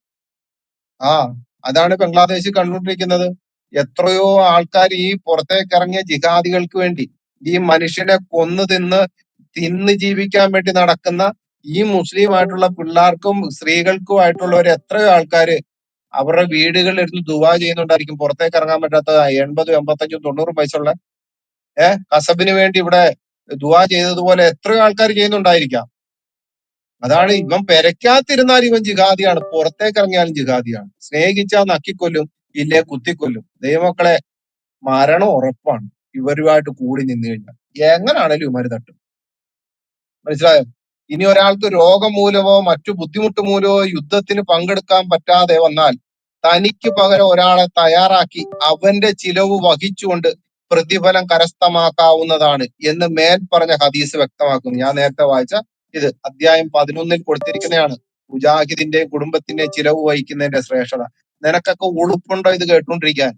അതാണ് ബംഗ്ലാദേശിൽ കണ്ടുകൊണ്ടിരിക്കുന്നത്. എത്രയോ ആൾക്കാർ ഈ പുറത്തേക്ക് ഇറങ്ങിയ ജിഹാദികൾക്ക് വേണ്ടി, ഈ മനുഷ്യനെ കൊന്നു തിന്ന് ജീവിക്കാൻ വേണ്ടി നടക്കുന്ന ഈ മുസ്ലിം ആയിട്ടുള്ള പിള്ളേർക്കും സ്ത്രീകൾക്കുമായിട്ടുള്ളവർ എത്രയോ ആൾക്കാര് അവരുടെ വീടുകളിൽ ഇരുന്ന് ദുവാ ചെയ്യുന്നുണ്ടായിരിക്കും, പുറത്തേക്ക് ഇറങ്ങാൻ പറ്റാത്ത 80, 85, 90 വയസ്സുള്ള കസബിന് വേണ്ടി ഇവിടെ ദുവാ ചെയ്തതുപോലെ എത്രയോ ആൾക്കാർ ചെയ്യുന്നുണ്ടായിരിക്കാം. അതാണ്, ഇവൻ പെരക്കാത്തിരുന്നാൽ ഇവൻ ജിഹാദിയാണ്, പുറത്തേക്ക് ഇറങ്ങിയാലും ജിഹാദിയാണ്. സ്നേഹിച്ചാൽ നക്കിക്കൊല്ലും, ഇല്ലേ കുത്തിക്കൊല്ലും. ദൈവമക്കളെ, മരണം ഉറപ്പാണ് ഇവരുമായിട്ട് കൂടി നിന്ന് കഴിഞ്ഞാൽ. എങ്ങനാണേലും ഇവര് തട്ടും. മനസ്സിലായോ? ഇനി ഒരാൾക്ക് രോഗം മൂലമോ മറ്റു ബുദ്ധിമുട്ട് മൂലമോ യുദ്ധത്തിന് പങ്കെടുക്കാൻ പറ്റാതെ വന്നാൽ തനിക്ക് പകരം ഒരാളെ തയ്യാറാക്കി അവന്റെ ചിലവ് വഹിച്ചുകൊണ്ട് പ്രതിഫലം കരസ്ഥമാക്കാവുന്നതാണ് എന്ന് മേൽ പറഞ്ഞ ഹദീസ് വ്യക്തമാക്കുന്നു. ഞാൻ നേരത്തെ വായിച്ച ഇത് അധ്യായം 11 കൊടുത്തിരിക്കുന്നതാണ്. മുജാഹിദിന്റെയും കുടുംബത്തിന്റെയും ചിലവ് വഹിക്കുന്നതിന്റെ ശ്രേഷ്ഠത. നിനക്കൊക്കെ ഉളുപ്പുണ്ടോ ഇത് കേട്ടോണ്ടിരിക്കാൻ?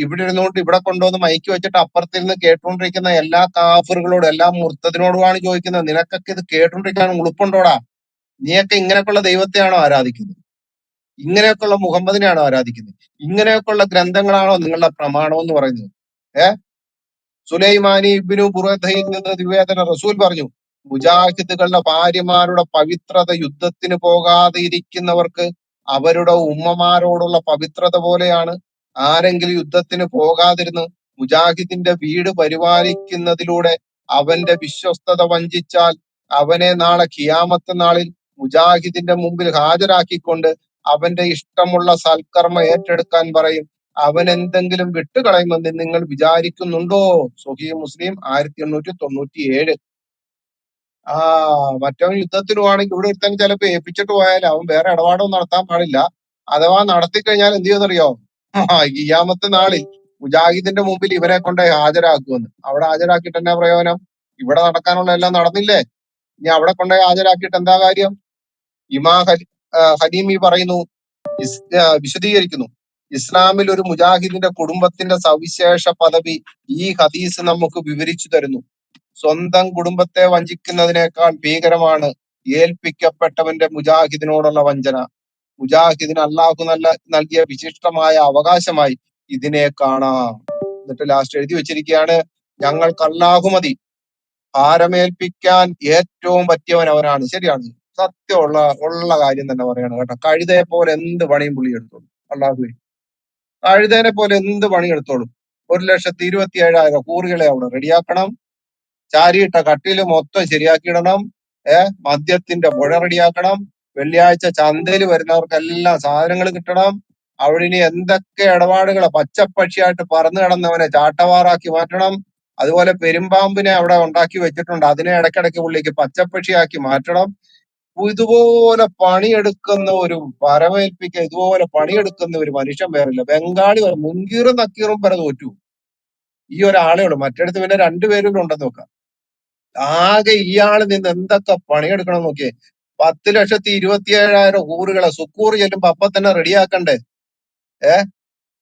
ഇവിടെ ഇരുന്നുകൊണ്ട് ഇവിടെ കൊണ്ടുവന്ന് മൈക്ക് വെച്ചിട്ട് അപ്പുറത്തിരുന്ന് കേട്ടുകൊണ്ടിരിക്കുന്ന എല്ലാ കാഫറുകളോടും എല്ലാ മുർത്തതിനോടുമാണ് ചോദിക്കുന്നത്, നിനക്കൊക്കെ ഇത് കേട്ടോണ്ടിരിക്കാൻ ഉളുപ്പുണ്ടോടാ? നീയൊക്കെ ഇങ്ങനെയൊക്കെയുള്ള ദൈവത്തെയാണോ ആരാധിക്കുന്നത്? ഇങ്ങനെയൊക്കെയുള്ള മുഹമ്മദിനെയാണോ ആരാധിക്കുന്നത്? ഇങ്ങനെയൊക്കെയുള്ള ഗ്രന്ഥങ്ങളാണോ നിങ്ങളുടെ പ്രമാണം എന്ന് പറയുന്നത്? സുലൈമാനി ഇബ്നു ബുറൈദയിൽ നിന്ന് നിവേദന, റസൂൽ പറഞ്ഞു, മുജാഹിദുകളുടെ ഭാര്യമാരുടെ പവിത്രത യുദ്ധത്തിന് പോകാതെ ഇരിക്കുന്നവർക്ക് അവരുടെ ഉമ്മമാരോടുള്ള പവിത്രത പോലെയാണ്. ആരെങ്കിലും യുദ്ധത്തിന് പോകാതിരുന്ന് മുജാഹിദിന്റെ വീട് പരിപാലിക്കുന്നതിലൂടെ അവന്റെ വിശ്വസ്തത വഞ്ചിച്ചാൽ അവനെ നാളെ ഖിയാമത്ത് നാളിൽ മുജാഹിദിന്റെ മുമ്പിൽ ഹാജരാക്കിക്കൊണ്ട് അവന്റെ ഇഷ്ടമുള്ള സൽക്കർമ്മ ഏറ്റെടുക്കാൻ പറയും. അവൻ എന്തെങ്കിലും വിട്ടുകളയുമെന്ന് നിങ്ങൾ വിചാരിക്കുന്നുണ്ടോ? സ്വഹീഹ് മുസ്ലിം 1897. മറ്റവൻ യുദ്ധത്തിന് പോവാണെങ്കിൽ ഇവിടെ ഒരുത്തൻ ചിലപ്പോ ഏൽപ്പിച്ചിട്ട് പോയാൽ അവൻ വേറെ ഇടപാടൊന്നും നടത്താൻ പാടില്ല. അഥവാ നടത്തി കഴിഞ്ഞാൽ എന്ത് ചെയ്യുമെന്നറിയോ? ഖിയാമത്ത് നാളിൽ മുജാഹിദിന്റെ മുമ്പിൽ ഇവരെ കൊണ്ട് ഹാജരാക്കുമെന്ന്. അവിടെ ഹാജരാക്കിയിട്ട് എന്നാ പ്രയോജനം? ഇവിടെ നടക്കാനുള്ള എല്ലാം നടന്നില്ലേ? ഇനി അവിടെ കൊണ്ടുപോയി ഹാജരാക്കിയിട്ട് എന്താ കാര്യം? ഹലീമി പറയുന്നു, വിശദീകരിക്കുന്നു, ഇസ്ലാമിൽ ഒരു മുജാഹിദിന്റെ കുടുംബത്തിന്റെ സവിശേഷ പദവി ഈ ഹദീസ് നമുക്ക് വിവരിച്ചു തരുന്നു. സ്വന്തം കുടുംബത്തെ വഞ്ചിക്കുന്നതിനേക്കാൾ ഭീകരമാണ് ഏൽപ്പിക്കപ്പെട്ടവന്റെ മുജാഹിദിനോടുള്ള വഞ്ചന. മുജാഹിദിന് അള്ളാഹു നൽകിയ വിശിഷ്ടമായ അവകാശമായി ഇതിനെ കാണാം. എന്നിട്ട് ലാസ്റ്റ് എഴുതി വെച്ചിരിക്കുകയാണ്, ഞങ്ങൾക്ക് അള്ളാഹു മതി, ഭാരമേൽപ്പിക്കാൻ ഏറ്റവും പറ്റിയവൻ അവനാണ്. ശരിയാണ്, സത്യമുള്ള കാര്യം തന്നെ പറയാണ് കേട്ടോ. കഴുതയെ പോലെ എന്ത് പണിയും പുള്ളി എടുത്തോളും. അള്ളാഹുവേ, കഴുതേനെ പോലെ എന്ത് പണിയെടുത്തോളും. 1,27,000 കൂറുകളെ അവിടെ റെഡിയാക്കണം, ചാരിയിട്ട കട്ടില് മൊത്തം ശരിയാക്കിയിടണം, മദ്യത്തിന്റെ പുഴ റെഡിയാക്കണം, വെള്ളിയാഴ്ച ചന്തയിൽ വരുന്നവർക്കെല്ലാം സാധനങ്ങൾ കിട്ടണം. അവിടെ ഇനി എന്തൊക്കെ ഇടപാടുകളെ, പച്ചപ്പക്ഷിയായിട്ട് പറന്നു കിടന്നവനെ ചാട്ടവാറാക്കി മാറ്റണം. അതുപോലെ പെരുമ്പാമ്പിനെ അവിടെ ഉണ്ടാക്കി വെച്ചിട്ടുണ്ട്, അതിനെ ഇടയ്ക്കിടയ്ക്ക് പുള്ളിക്ക് പച്ചപ്പക്ഷിയാക്കി മാറ്റണം. ഇതുപോലെ പണിയെടുക്കുന്ന ഒരു ഇതുപോലെ പണിയെടുക്കുന്ന ഒരു മനുഷ്യൻ വേറില്ല. ബംഗാളി മുങ്കീറും നക്കീറും വരെ തോറ്റു. ഈ ഒരാളേ ഉള്ളൂ. മറ്റടുത്ത് പിന്നെ 2 പേരും ഉണ്ടെന്ന് നോക്കാം. ആകെ ഇയാള് നിന്ന് എന്തൊക്കെ പണിയെടുക്കണം നോക്കിയേ. 10,27,000 കൂറുകളെ സുക്കൂർ ചെല്ലുമ്പോ അപ്പൊ തന്നെ റെഡിയാക്കണ്ടേ?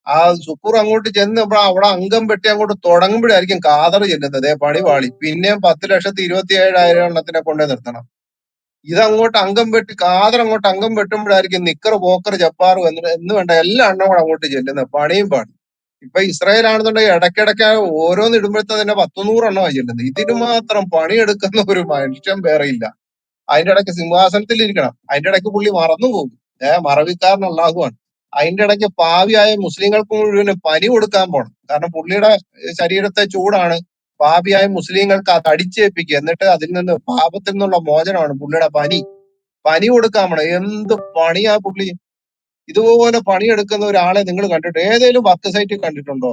ആ സുക്കൂർ അങ്ങോട്ട് ചെന്ന് അവിടെ അംഗം വെട്ടി അങ്ങോട്ട് തുടങ്ങുമ്പോഴായിരിക്കും കാതർ ചെല്ലുന്നത് പണി പാളി. പിന്നെയും 10,27,000 എണ്ണത്തിനെ കൊണ്ടേ നിർത്തണം. ഇതങ്ങോട്ട് അംഗം വെട്ടി കാതർ അങ്ങോട്ട് അംഗം വെട്ടുമ്പോഴായിരിക്കും നിക്കർ പോക്കർ ജപ്പാർ എന്ന് വേണ്ട എല്ലാ എണ്ണം കൂടെ അങ്ങോട്ട് ചെല്ലുന്നത് പണിയും പാടി. ഇപ്പൊ ഇസ്രായേൽ ആണെന്നുണ്ടെങ്കിൽ ഇടയ്ക്കിടയ്ക്ക് ഓരോന്ന് ഇടുമ്പോഴത്തെ തന്നെ 100 എണ്ണമായി ചെല്ലുന്നത്. ഇതിന് മാത്രം പണിയെടുക്കുന്ന ഒരു മനുഷ്യൻ വേറെ ഇല്ല. അതിന്റെ ഇടയ്ക്ക് സിംഹാസനത്തിൽ ഇരിക്കണം, അതിന്റെ ഇടയ്ക്ക് പുള്ളി മറന്നു പോകും. മറവിക്കാരൻ അള്ളാഹുവാണ്. അതിന്റെ ഇടയ്ക്ക് പാപിയായ മുസ്ലിങ്ങൾക്ക് മുഴുവന് പനി കൊടുക്കാൻ പോണം. കാരണം പുള്ളിയുടെ ശരീരത്തെ ചൂടാണ് പാപിയായ മുസ്ലിങ്ങൾക്ക് അത് അടിച്ചേൽപ്പിക്കുക. എന്നിട്ട് അതിൽ നിന്ന് പാപത്തിൽ നിന്നുള്ള മോചനമാണ് പുള്ളിയുടെ പനി കൊടുക്കാൻ പോണം. എന്ത് പണിയാ പുള്ളി! ഇതുപോലെ പണിയെടുക്കുന്ന ഒരാളെ നിങ്ങൾ കണ്ടിട്ടോ? ഏതേലും വർക്ക് സൈറ്റിൽ കണ്ടിട്ടുണ്ടോ?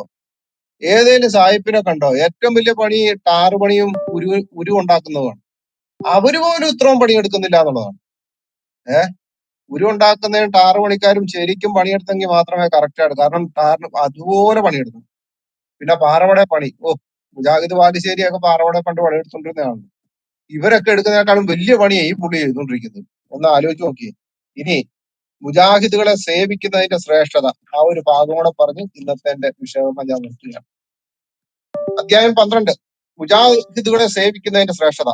ഏതേലും സായിപ്പിനെ കണ്ടോ? ഏറ്റവും വലിയ പണി ടാറ് പണിയും ഉരു ഉണ്ടാക്കുന്നതുമാണ്. അവര് പോലും ഇത്രയും പണിയെടുക്കുന്നില്ല എന്നുള്ളതാണ്. ഉരു ഉണ്ടാക്കുന്നതിനും ടാറ് പണിക്കാരും ശരിക്കും പണിയെടുത്തെങ്കിൽ മാത്രമേ കറക്റ്റ് ആണ്. കാരണം ടാറിന് അതുപോലെ പണിയെടുക്കും. പിന്നെ പാറവടെ പണി, മുജാഹിദ് ബാലുശ്ശേരിയൊക്കെ പാറവടെ പണ്ട് പണിയെടുത്തോണ്ടിരുന്നതാണ്. ഇവരൊക്കെ എടുക്കുന്നതിനേക്കാളും വലിയ പണിയാണ് ഈ പുള്ളി ചെയ്തുകൊണ്ടിരിക്കുന്നത്. ഒന്ന് ആലോചിച്ച് നോക്കിയേ. ഇനി മുജാഹിദുകളെ സേവിക്കുന്നതിന്റെ ശ്രേഷ്ഠത, ആ ഒരു ഭാഗം കൂടെ പറഞ്ഞ് ഇന്നത്തെ എന്റെ വിഷയം ഞാൻ നിർത്തുകയാണ്. അധ്യായം 12, മുജാഹിദുകളെ സേവിക്കുന്നതിന്റെ ശ്രേഷ്ഠത.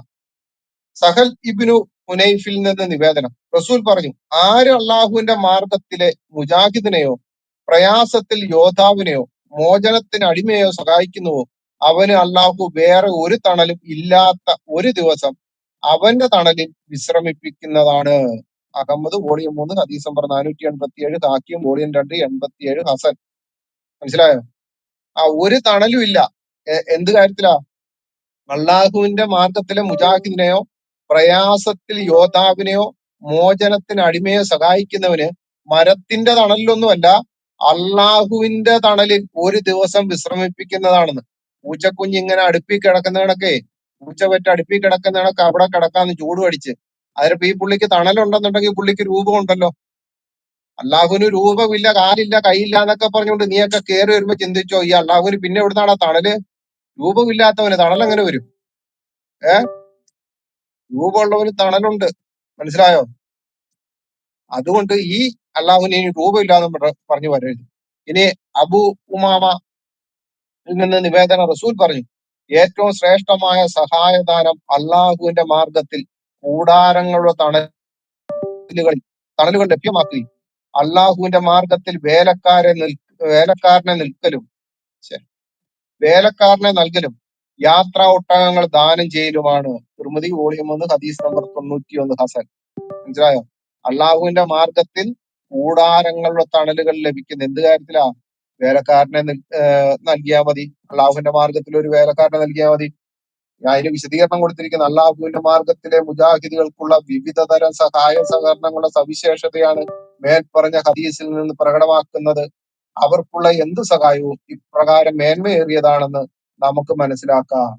സഹൽ ഇബ്നു ഹുനൈഫിൽ നിന്ന് നിവേദനം. റസൂൽ പറഞ്ഞു, ആര് അള്ളാഹുവിന്റെ മാർഗത്തിലെ മുജാഹിദിനെയോ പ്രയാസത്തിൽ യോദ്ധാവിനെയോ മോചനത്തിന് അടിമയോ സഹായിക്കുന്നുവോ അവന് അള്ളാഹു വേറെ ഒരു തണലും ഇല്ലാത്ത ഒരു ദിവസം അവന്റെ തണലിൽ വിശ്രമിപ്പിക്കുന്നതാണ്. അഹമ്മദ് വോളിയം 3 ഹദീസ് നമ്പർ 487, താക്കിയും വോളിയം 2 87, ഹസൻ. മനസ്സിലായോ? ആ ഒരു തണലും ഇല്ല. എന്ത് കാര്യത്തിലാ? അള്ളാഹുവിന്റെ മാർഗത്തിലെ മുജാഹിദിനെയോ പ്രയാസത്തിൽ യോദ്ധാവിനെയോ മോചനത്തിന് അടിമയോ സഹായിക്കുന്നവന് മരത്തിന്റെ തണലിലൊന്നുമല്ല, അള്ളാഹുവിന്റെ തണലിൽ ഒരു ദിവസം വിശ്രമിപ്പിക്കുന്നതാണെന്ന്. പൂച്ചക്കുഞ്ഞ് ഇങ്ങനെ അടുപ്പി കിടക്കുന്ന കണക്കെ, പൂച്ച പറ്റ അടുപ്പി കിടക്കുന്ന കണക്ക് അവിടെ കിടക്കാന്ന് ചൂട് പഠിച്ച്. അതിനിപ്പോ ഈ പുള്ളിക്ക് തണലുണ്ടെന്നുണ്ടെങ്കിൽ പുള്ളിക്ക് രൂപമുണ്ടല്ലോ. അള്ളാഹുവിന് രൂപമില്ല, കാലില്ല, കൈയില്ല എന്നൊക്കെ പറഞ്ഞുകൊണ്ട് നീയൊക്കെ കയറി വരുമ്പോ ചിന്തിച്ചോ, ഈ അള്ളാഹുവിന് പിന്നെ എവിടുന്നാണ് തണല്? രൂപമില്ലാത്തവന് തണൽ എങ്ങനെ വരും? രൂപമുള്ളവന് തണലുണ്ട്. മനസ്സിലായോ? അതുകൊണ്ട് ഈ അള്ളാഹുവിന് ഇനി രൂപമില്ലാന്ന് പറഞ്ഞു വരരുത്. ഇനി അബു ഉമാമ നിന്ന് നിവേദന. റസൂൽ പറഞ്ഞു, ഏറ്റവും ശ്രേഷ്ഠമായ സഹായദാനം അള്ളാഹുവിന്റെ മാർഗത്തിൽ കൂടാരങ്ങളുടെ തണലുകൾ ലഭ്യമാക്കുകയും അള്ളാഹുവിന്റെ മാർഗത്തിൽ വേലക്കാരനെ നൽകലും യാത്രാ ഒട്ടകങ്ങൾ ദാനം ചെയ്യലുമാണ്. തിർമിദി വോളിയം 1 ഹദീസ് നമ്പർ 91, ഹസൻ. മനസ്സിലായോ? അള്ളാഹുവിന്റെ മാർഗത്തിൽ കൂടാരങ്ങളുടെ തണലുകൾ ലഭിക്കുന്ന എന്ത് കാര്യത്തിലാ? വേലക്കാരനെ നൽകിയാൽ മതി. അള്ളാഹുവിന്റെ മാർഗത്തിൽ ഒരു വേലക്കാരനെ നൽകിയാൽ മതി. അതിന് വിശദീകരണം കൊടുത്തിരിക്കുന്ന അള്ളാഹുവിന്റെ മാർഗത്തിലെ മുജാഹിദുകൾക്കുള്ള വിവിധ തരം സഹായ സഹകരണങ്ങളുടെ സവിശേഷതയാണ് മേൽപ്പറഞ്ഞ ഹദീസിൽ നിന്ന് പ്രകടമാക്കുന്നത്. അവർക്കുള്ള എന്ത് സഹായവും ഇപ്രകാരം മേന്മയേറിയതാണെന്ന് നമുക്ക് മനസ്സിലാക്കാം.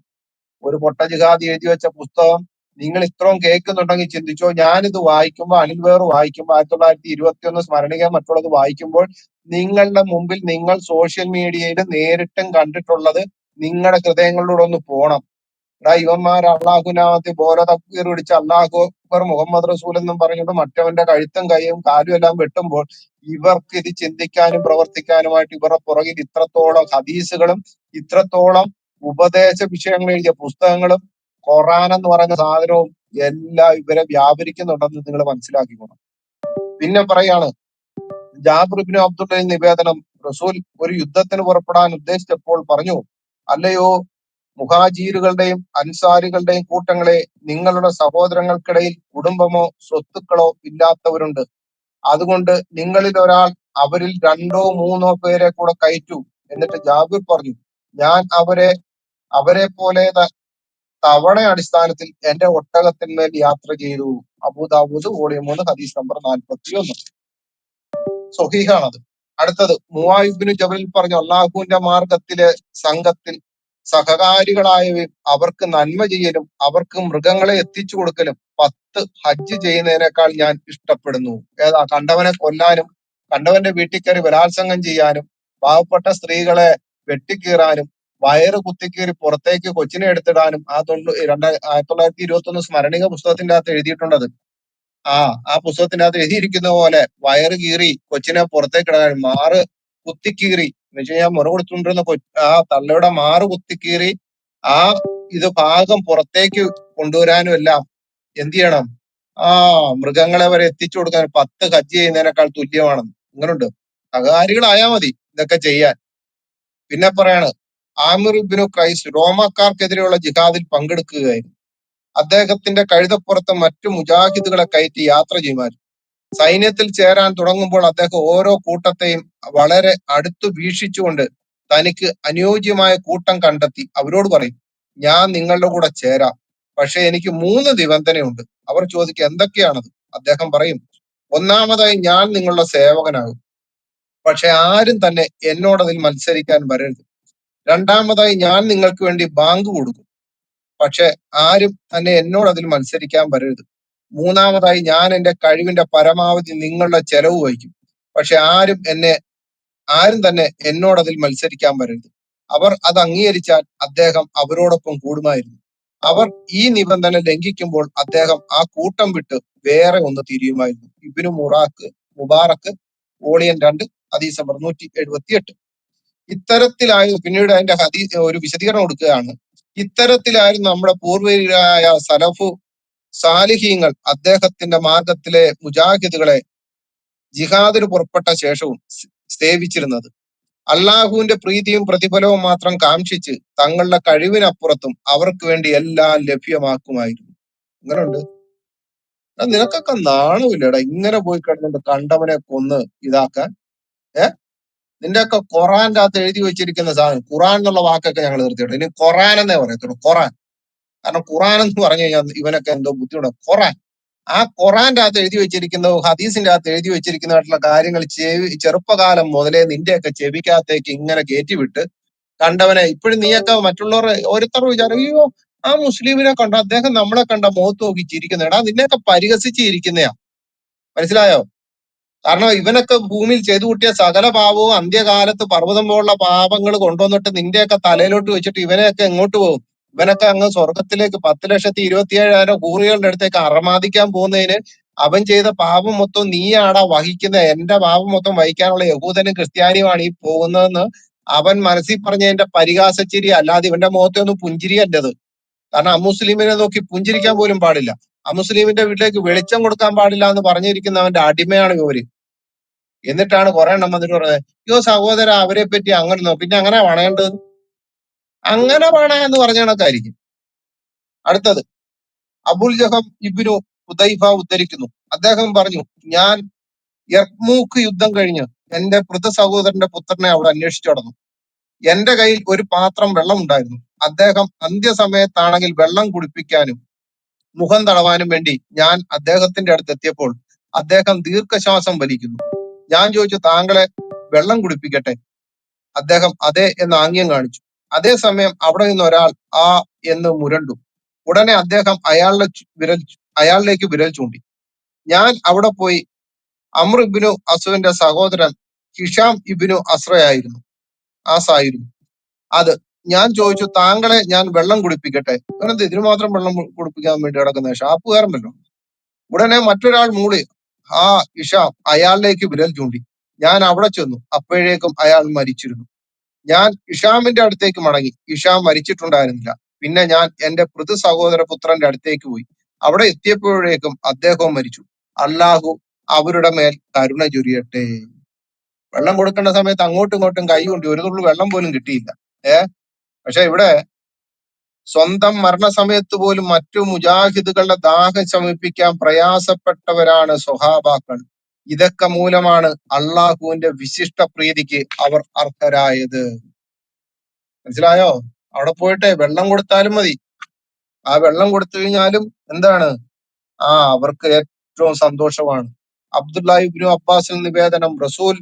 ഒരു പൊട്ട ജിഹാദി എഴുതി വെച്ച പുസ്തകം നിങ്ങൾ ഇത്രയും കേൾക്കുന്നുണ്ടെങ്കിൽ ചിന്തിച്ചോ, ഞാനിത് വായിക്കുമ്പോൾ, അനിൽ വേർ വായിക്കുമ്പോൾ, 1921 സ്മരണിക മറ്റുള്ളത് വായിക്കുമ്പോൾ നിങ്ങളുടെ മുമ്പിൽ നിങ്ങൾ സോഷ്യൽ മീഡിയയിൽ നേരിട്ടും കണ്ടിട്ടുള്ളത് നിങ്ങളുടെ ഹൃദയങ്ങളിലൂടെ ഒന്ന് പോണം. ഇവന്മാർ അള്ളാഹുനാമത്തെ ബോധതക്വീർ പിടിച്ച് അള്ളാഹു അക്ബർ മുഹമ്മദ് റസൂൽ എന്നും പറഞ്ഞുകൊണ്ട് മറ്റവന്റെ കഴുത്തും കൈയും കാലും എല്ലാം വെട്ടുമ്പോൾ ഇവർക്ക് ഇത് ചിന്തിക്കാനും പ്രവർത്തിക്കാനുമായിട്ട് ഇവരുടെ പുറകിൽ ഇത്രത്തോളം ഹദീസുകളും ഇത്രത്തോളം ഉപദേശ വിഷയങ്ങൾ എഴുതിയ പുസ്തകങ്ങളും ഖുർആൻ എന്ന് പറയുന്ന സാധനവും എല്ലാം ഇവരെ വ്യാപരിക്കുന്നുണ്ടെന്ന് നിങ്ങൾ മനസ്സിലാക്കിക്കോണം. പിന്നെ പറയാണ്, ജാബിർ ഇബ്നു അബ്ദുള്ളയിൽ നിവേദനം. റസൂൽ ഒരു യുദ്ധത്തിന് പുറപ്പെടാൻ ഉദ്ദേശിച്ചപ്പോൾ പറഞ്ഞു, അല്ലയോ മുഹാജീറുകളുടെയും അൻസാരികളുടെയും കൂട്ടങ്ങളെ, നിങ്ങളുടെ സഹോദരങ്ങൾക്കിടയിൽ കുടുംബമോ സ്വത്തുക്കളോ ഇല്ലാത്തവരുണ്ട്. അതുകൊണ്ട് നിങ്ങളിൽ ഒരാൾ അവരിൽ 2 or 3 പേരെ കൂടെ കയറ്റൂ. എന്നിട്ട് ജാബിർ പറഞ്ഞു, ഞാൻ അവരെ പോലെ തവണ അടിസ്ഥാനത്തിൽ എന്റെ ഒട്ടകത്തിന്മേൽ യാത്ര ചെയ്തു. അബൂദാവൂദ് വോളിയം 3 ഹദീസ് നമ്പർ 41. സ്വഹീഹാണത്. അടുത്തത് മുആയിബിനു ജബലിൽ പറഞ്ഞു, അള്ളാഹുവിന്റെ മാർഗത്തിലെ സംഘത്തിൽ സഹകാരികളായവയും അവർക്ക് നന്മ ചെയ്യലും അവർക്ക് മൃഗങ്ങളെ എത്തിച്ചു കൊടുക്കലും 10 ഹജ്ജ് ചെയ്യുന്നതിനേക്കാൾ ഞാൻ ഇഷ്ടപ്പെടുന്നു. ഏതാ? കണ്ടവനെ കൊല്ലാനും കണ്ടവന്റെ വീട്ടിൽ കയറി ബലാത്സംഗം ചെയ്യാനും പാവപ്പെട്ട സ്ത്രീകളെ വെട്ടിക്കീറാനും വയറ് കുത്തിക്കീറി പുറത്തേക്ക് കൊച്ചിനെ എടുത്തിടാനും 1921 സ്മരണിക പുസ്തകത്തിന്റെ അകത്ത് എഴുതിയിട്ടുണ്ടത്. ആ പുസ്തകത്തിന്റെ അകത്ത് എഴുതിയിരിക്കുന്ന പോലെ വയറ് കീറി കൊച്ചിനെ പുറത്തേക്ക് ഇടാനും കുത്തിക്കീറി എന്ന് വെച്ച് കഴിഞ്ഞാൽ മുറ കൊടുത്തുകൊണ്ടിരുന്ന ആ തള്ളയുടെ മാറ് കുത്തിക്കീറി ആ ഇത് ഭാഗം പുറത്തേക്ക് കൊണ്ടുവരാനും എല്ലാം എന്ത് ചെയ്യണം? ആ മൃഗങ്ങളെ വരെ എത്തിച്ചു കൊടുക്കാൻ 10 ഹജ്ജ് ചെയ്യുന്നതിനേക്കാൾ തുല്യമാണെന്ന്. അങ്ങനുണ്ട്. അകാരികളായാ മതി ഇതൊക്കെ ചെയ്യാൻ. പിന്നെ പറയാണ് ആമിർ ഇബ്നു ഖൈസ് റോമാക്കാർക്കെതിരെയുള്ള ജിഹാദിൽ പങ്കെടുക്കുകയായിരുന്നു. അദ്ദേഹത്തിന്റെ കഴുതപ്പുറത്ത് മറ്റു മുജാഹിദുകളെ കയറ്റി യാത്ര ചെയ്യുമായിരുന്നു. സൈന്യത്തിൽ ചേരാൻ തുടങ്ങുമ്പോൾ അദ്ദേഹം ഓരോ കൂട്ടത്തെയും വളരെ അടുത്തു വീക്ഷിച്ചുകൊണ്ട് തനിക്ക് അനുയോജ്യമായ കൂട്ടം കണ്ടെത്തി അവരോട് പറയും, ഞാൻ നിങ്ങളുടെ കൂടെ ചേരാം, പക്ഷെ എനിക്ക് 3 നിബന്ധനയുണ്ട്. അവർ ചോദിക്കുക എന്തൊക്കെയാണത്? അദ്ദേഹം പറയും, ഒന്നാമതായി ഞാൻ നിങ്ങളുടെ സേവകനാകും, പക്ഷെ ആരും തന്നെ എന്നോടതിൽ മത്സരിക്കാൻ വരരുത്. രണ്ടാമതായി ഞാൻ നിങ്ങൾക്ക് വേണ്ടി ബാങ്ക് കൊടുക്കും, പക്ഷെ ആരും തന്നെ എന്നോട് അതിൽ മത്സരിക്കാൻ വരരുത്. മൂന്നാമതായി ഞാൻ എന്റെ കഴിവിന്റെ പരമാവധി നിങ്ങളുടെ ചെലവ് വഹിക്കും, പക്ഷെ ആരും തന്നെ എന്നോട് അതിൽ മത്സരിക്കാൻ വരരുത്. അവർ അത് അംഗീകരിച്ചാൽ അദ്ദേഹം അവരോടൊപ്പം കൂടുമായിരുന്നു. അവർ ഈ നിബന്ധന ലംഘിക്കുമ്പോൾ അദ്ദേഹം ആ കൂട്ടം വിട്ട് വേറെ ഒന്ന് തിരിയുമായിരുന്നു. ഇബ്നു മുബാറക്ക് വോളിയം 2 ഹദീസ് നമ്പർ 178. ഇത്തരത്തിലായിരുന്നു. പിന്നീട് അതിന്റെ ഒരു വിശദീകരണം കൊടുക്കുകയാണ്. ഇത്തരത്തിലായിരുന്നു നമ്മുടെ പൂർവികരായ സലഫു സാലിഹീങ്ങൾ അദ്ദേഹത്തിന്റെ മാർഗത്തിലെ മുജാഹിദുകളെ ജിഹാദിന് പുറപ്പെട്ട ശേഷവും സേവിച്ചിരുന്നത്. അള്ളാഹുവിന്റെ പ്രീതിയും പ്രതിഫലവും മാത്രം കാംക്ഷിച്ച് തങ്ങളുടെ കഴിവിനപ്പുറത്തും അവർക്ക് വേണ്ടി എല്ലാം ലഭ്യമാക്കുമായിരുന്നു. ഇങ്ങനുണ്ട്. നിനക്കൊക്കെ നാണമില്ലടാ ഇങ്ങനെ പോയി കിടന്നിട്ട് കണ്ടവനെ കൊന്ന് ഇതാക്കാൻ? നിന്റെയൊക്കെ ഖുറാന്റെ അകത്ത് എഴുതി വെച്ചിരിക്കുന്ന സാധനം, ഖുറാൻ എന്നുള്ള വാക്കൊക്കെ ഞങ്ങൾ നിർത്തിയിട്ട് ഇനി ഖുറാൻ എന്നേ പറയത്തുള്ളൂ. ഖുറാൻ. കാരണം ഖുറാൻ എന്ന് പറഞ്ഞു കഴിഞ്ഞാൽ ഇവനൊക്കെ എന്തോ ബുദ്ധിമുട്ട്. ഖുറാൻ, ആ ഖുറാന്റെ അകത്ത് എഴുതി വെച്ചിരിക്കുന്ന, ഹദീസിന്റെ അകത്ത് എഴുതി വെച്ചിരിക്കുന്നതായിട്ടുള്ള കാര്യങ്ങൾ ചെറുപ്പകാലം മുതലേ നിന്റെയൊക്കെ ചെവിക്കകത്തേക്ക് ഇങ്ങനെ കയറ്റിവിട്ട് കണ്ടവനെ ഇപ്പോഴും നീയൊക്കെ മറ്റുള്ളവർ ഓരോരുത്തർ വിചാരം, അയ്യോ ആ മുസ്ലിമിനെ കണ്ട അദ്ദേഹം നമ്മളെ കണ്ട മുഖത്ത് നോക്കി ചിരിക്കുന്ന, എടാ നിന്നെയൊക്കെ പരിഹസിച്ച് ഇരിക്കുന്നയാ. മനസ്സിലായോ? കാരണം ഇവനൊക്കെ ഭൂമിയിൽ ചെയ്തു കൂട്ടിയ സകല പാപവും അന്ത്യകാലത്ത് പർവ്വതം പോലുള്ള പാപങ്ങൾ കൊണ്ടുവന്നിട്ട് നിന്റെയൊക്കെ തലയിലോട്ട് വെച്ചിട്ട് ഇവനെയൊക്കെ എങ്ങോട്ട് പോകും? ഇവനൊക്കെ അങ്ങ് സ്വർഗത്തിലേക്ക് 10,27,000 ഹൂറികളുടെ അടുത്തേക്ക് അറമാദിക്കാൻ പോകുന്നതിന് അവൻ ചെയ്ത പാപം മൊത്തം നീയാടാ വഹിക്കുന്ന, എന്റെ പാപം മൊത്തം വഹിക്കാനുള്ള യഹൂദനും ക്രിസ്ത്യാനിയുമാണ് ഈ പോകുന്നതെന്ന് അവൻ മനസ്സിൽ പറഞ്ഞതിന്റെ പരിഹാസച്ചിരി, അല്ലാതെ ഇവന്റെ മുഖത്തൊന്നും പുഞ്ചിരിയല്ലത്. കാരണം അമുസ്ലിമിനെ നോക്കി പുഞ്ചിരിക്കാൻ പോലും പാടില്ല. അമുസ്ലിമിന്റെ വീട്ടിലേക്ക് വെളിച്ചം കൊടുക്കാൻ പാടില്ല എന്ന് പറഞ്ഞിരിക്കുന്നവന്റെ അടിമയാണ് ഇവര്. എന്നിട്ടാണ് കുറെ എണ്ണം വന്നിട്ട് പറഞ്ഞത്, അയ്യോ സഹോദര അവരെ പറ്റി അങ്ങനെ, പിന്നെ അങ്ങനെ പണയേണ്ടത്? അങ്ങനെ പണ എന്ന് പറഞ്ഞ കണക്കായിരിക്കും. അടുത്തത് അബുൽ ജഹം ഇബ്നു ഹുദൈഫ ഉദ്ധരിക്കുന്നു. അദ്ദേഹം പറഞ്ഞു, ഞാൻ യർമൂക്ക് യുദ്ധം കഴിഞ്ഞ് എന്റെ സഹോദരന്റെ പുത്രനെ അവിടെ അന്വേഷിച്ചു നടന്നു. എന്റെ കയ്യിൽ ഒരു പാത്രം വെള്ളം ഉണ്ടായിരുന്നു. അദ്ദേഹം അന്ത്യസമയത്താണെങ്കിൽ വെള്ളം കുടിപ്പിക്കാനും മുഖം തടവാനും വേണ്ടി ഞാൻ അദ്ദേഹത്തിന്റെ അടുത്ത് എത്തിയപ്പോൾ അദ്ദേഹം ദീർഘശ്വാസം വലിക്കുന്നു. ഞാൻ ചോദിച്ചു, താങ്കളെ വെള്ളം കുടിപ്പിക്കട്ടെ? അദ്ദേഹം അതെ എന്ന് ആംഗ്യം കാണിച്ചു. അതേസമയം അവിടെ നിന്ന് ഒരാൾ ആ എന്ന് മുരണ്ടു. ഉടനെ അദ്ദേഹം അയാളിലേക്ക് വിരൽ ചൂണ്ടി. ഞാൻ അവിടെ പോയി. അമ്ർ ഇബ്നു അസുവിന്റെ സഹോദരൻ ഹിഷാം ഇബ്നു ആസായിരുന്നു അത്. ഞാൻ ചോദിച്ചു, താങ്കളെ ഞാൻ വെള്ളം കുടിപ്പിക്കട്ടെ? അവനെന്ത് ഇതിനു മാത്രം വെള്ളം കുടിപ്പിക്കാൻ വേണ്ടി കിടക്കുന്ന ഷാപ്പുകാരനല്ലോ. ഉടനെ മറ്റൊരാൾ മൂളി, ആ ഹിഷാം. അയാളിലേക്ക് വിരൽ ചൂണ്ടി. ഞാൻ അവിടെ ചെന്നു. അപ്പോഴേക്കും അയാൾ മരിച്ചിരുന്നു. ഞാൻ ഹിഷാമിന്റെ അടുത്തേക്ക് മടങ്ങി. ഹിഷാം മരിച്ചിട്ടുണ്ടായിരുന്നില്ല. പിന്നെ ഞാൻ എന്റെ സഹോദര പുത്രന്റെ അടുത്തേക്ക് പോയി. അവിടെ എത്തിയപ്പോഴേക്കും അദ്ദേഹവും മരിച്ചു. അള്ളാഹു അവരുടെ മേൽ കരുണ ചൊരിയട്ടെ. വെള്ളം കൊടുക്കേണ്ട സമയത്ത് അങ്ങോട്ടും ഇങ്ങോട്ടും കൈ കൊണ്ട് ഒരു തുള്ളി വെള്ളം പോലും കിട്ടിയില്ല. പക്ഷെ ഇവിടെ സ്വന്തം മരണസമയത്ത് പോലും മറ്റു മുജാഹിദുകളുടെ ദാഹം ശമിപ്പിക്കാൻ പ്രയാസപ്പെട്ടവരാണ് സ്വഹാബാക്കൾ. ഇതൊക്കെ മൂലമാണ് അള്ളാഹുവിന്റെ വിശിഷ്ട പ്രീതിക്ക് അവർ അർഹരായത്. മനസ്സിലായോ? അവിടെ പോയിട്ട് വെള്ളം കൊടുത്താലും മതി. ആ വെള്ളം കൊടുത്തു കഴിഞ്ഞാലും എന്താണ്? അവർക്ക് ഏറ്റവും സന്തോഷമാണ്. അബ്ദുല്ലാഹി ഇബ്നു അബ്ബാസിൽ നിവേദനം, റസൂൽ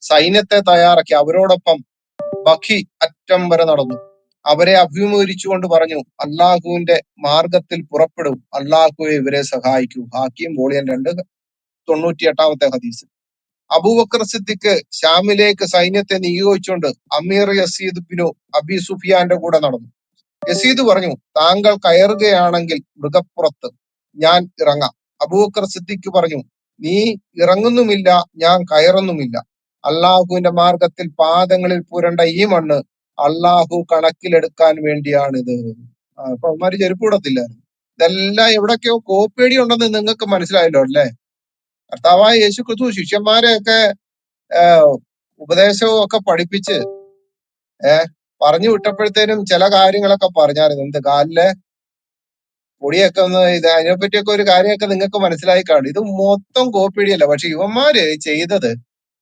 സൈന്യത്തെ തയ്യാറാക്കി അവരോടൊപ്പം ബഖി അറ്റം വരെ നടന്നു. അവരെ അഭിമുഖീകരിച്ചുകൊണ്ട് പറഞ്ഞു, അള്ളാഹുവിന്റെ മാർഗത്തിൽ പുറപ്പെടും, അള്ളാഹുവെ ഇവരെ സഹായിക്കൂ. ഹാക്കിം വോളിയം 2 98-ാമത്തെ ഹദീസ്. അബൂബക്കർ സിദ്ദിഖ് ഷാമിലേക്ക് സൈന്യത്തെ നിയോഗിച്ചുകൊണ്ട് അമീർ യസീദ് ബിനു അബി സുഫിയാന്റെ കൂടെ നടന്നു. യസീദ് പറഞ്ഞു, താങ്കൾ കയറുകയാണെങ്കിൽ മൃഗപ്പുറത്ത് ഞാൻ ഇറങ്ങാം. അബൂബക്കർ സിദ്ദിഖ് പറഞ്ഞു, നീ ഇറങ്ങുന്നുമില്ല, ഞാൻ കയറുന്നുമില്ല. അള്ളാഹുവിന്റെ മാർഗത്തിൽ പാദങ്ങളിൽ പുരണ്ട ഈ മണ്ണ് അള്ളാഹു കണക്കിലെടുക്കാൻ വേണ്ടിയാണിത്. അപ്പൊ അവന്മാര് ചെരുപ്പ് ഇടത്തില്ല. ഇതെല്ലാം എവിടൊക്കെയോ കോപ്പിയടി ഉണ്ടെന്ന് നിങ്ങൾക്ക് മനസ്സിലായല്ലോ അല്ലേ? കർത്താവായ യേശു ക്രിസ്തു ശിഷ്യന്മാരെയൊക്കെ ഉപദേശവും ഒക്കെ പഠിപ്പിച്ച് പറഞ്ഞു വിട്ടപ്പോഴത്തേനും ചില കാര്യങ്ങളൊക്കെ പറഞ്ഞായിരുന്നു. എന്ത് കാലിലെ പൊടിയൊക്കെ ഒന്ന് അതിനെപ്പറ്റിയൊക്കെ ഒരു കാര്യമൊക്കെ നിങ്ങൾക്ക് മനസ്സിലായി കാണും. ഇത് മൊത്തം കോപ്പിയടിയല്ല. പക്ഷെ ഇവന്മാര് ചെയ്തത്,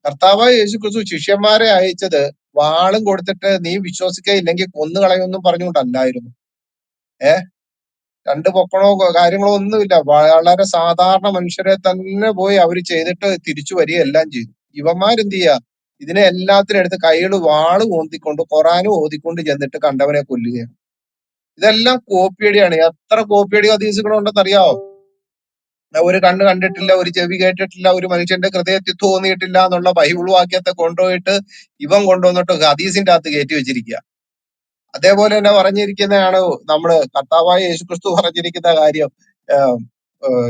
കർത്താവായ യേശു ക്രിസ്തു ശിഷ്യന്മാരെ അയച്ചത് വാളും കൊടുത്തിട്ട് നീ വിശ്വസിക്കയില്ലെങ്കിൽ കൊന്നുകളയൊന്നും പറഞ്ഞുകൊണ്ടല്ലായിരുന്നു. രണ്ട് പൊക്കണോ കാര്യങ്ങളോ ഒന്നുമില്ല. വളരെ സാധാരണ മനുഷ്യരെ തന്നെ പോയി അവര് ചെയ്തിട്ട് തിരിച്ചു വരികയെല്ലാം ചെയ്തു. ഇവന്മാരെന്ത് ചെയ്യാ? ഇതിനെ എല്ലാത്തിനും എടുത്ത് കൈകൾ വാള് ഓന്തിക്കൊണ്ട് ഖുറാനും ഓതിക്കൊണ്ട് ചെന്നിട്ട് കണ്ടവനെ കൊല്ലുകയാണ്. ഇതെല്ലാം കോപ്പിയടിയാണ്. എത്ര കോപ്പിയടി ഹദീസുകളുണ്ടെന്ന് അറിയാവോ? ഒരു കണ്ണ് കണ്ടിട്ടില്ല, ഒരു ചെവി കേട്ടിട്ടില്ല, ഒരു മനുഷ്യന്റെ ഹൃദയത്തിൽ തോന്നിയിട്ടില്ല എന്നുള്ള ബൈബിൾ വാക്യത്തെ കൊണ്ടുപോയിട്ട് ഇവൻ കൊണ്ടുവന്നിട്ട് ഹദീസിന്റെ അകത്ത് കയറ്റി വെച്ചിരിക്കുക. അതേപോലെ തന്നെ പറഞ്ഞിരിക്കുന്നതാണ് നമ്മള് കർത്താവായ യേശുക്രിസ്തു പറഞ്ഞിരിക്കുന്ന കാര്യം.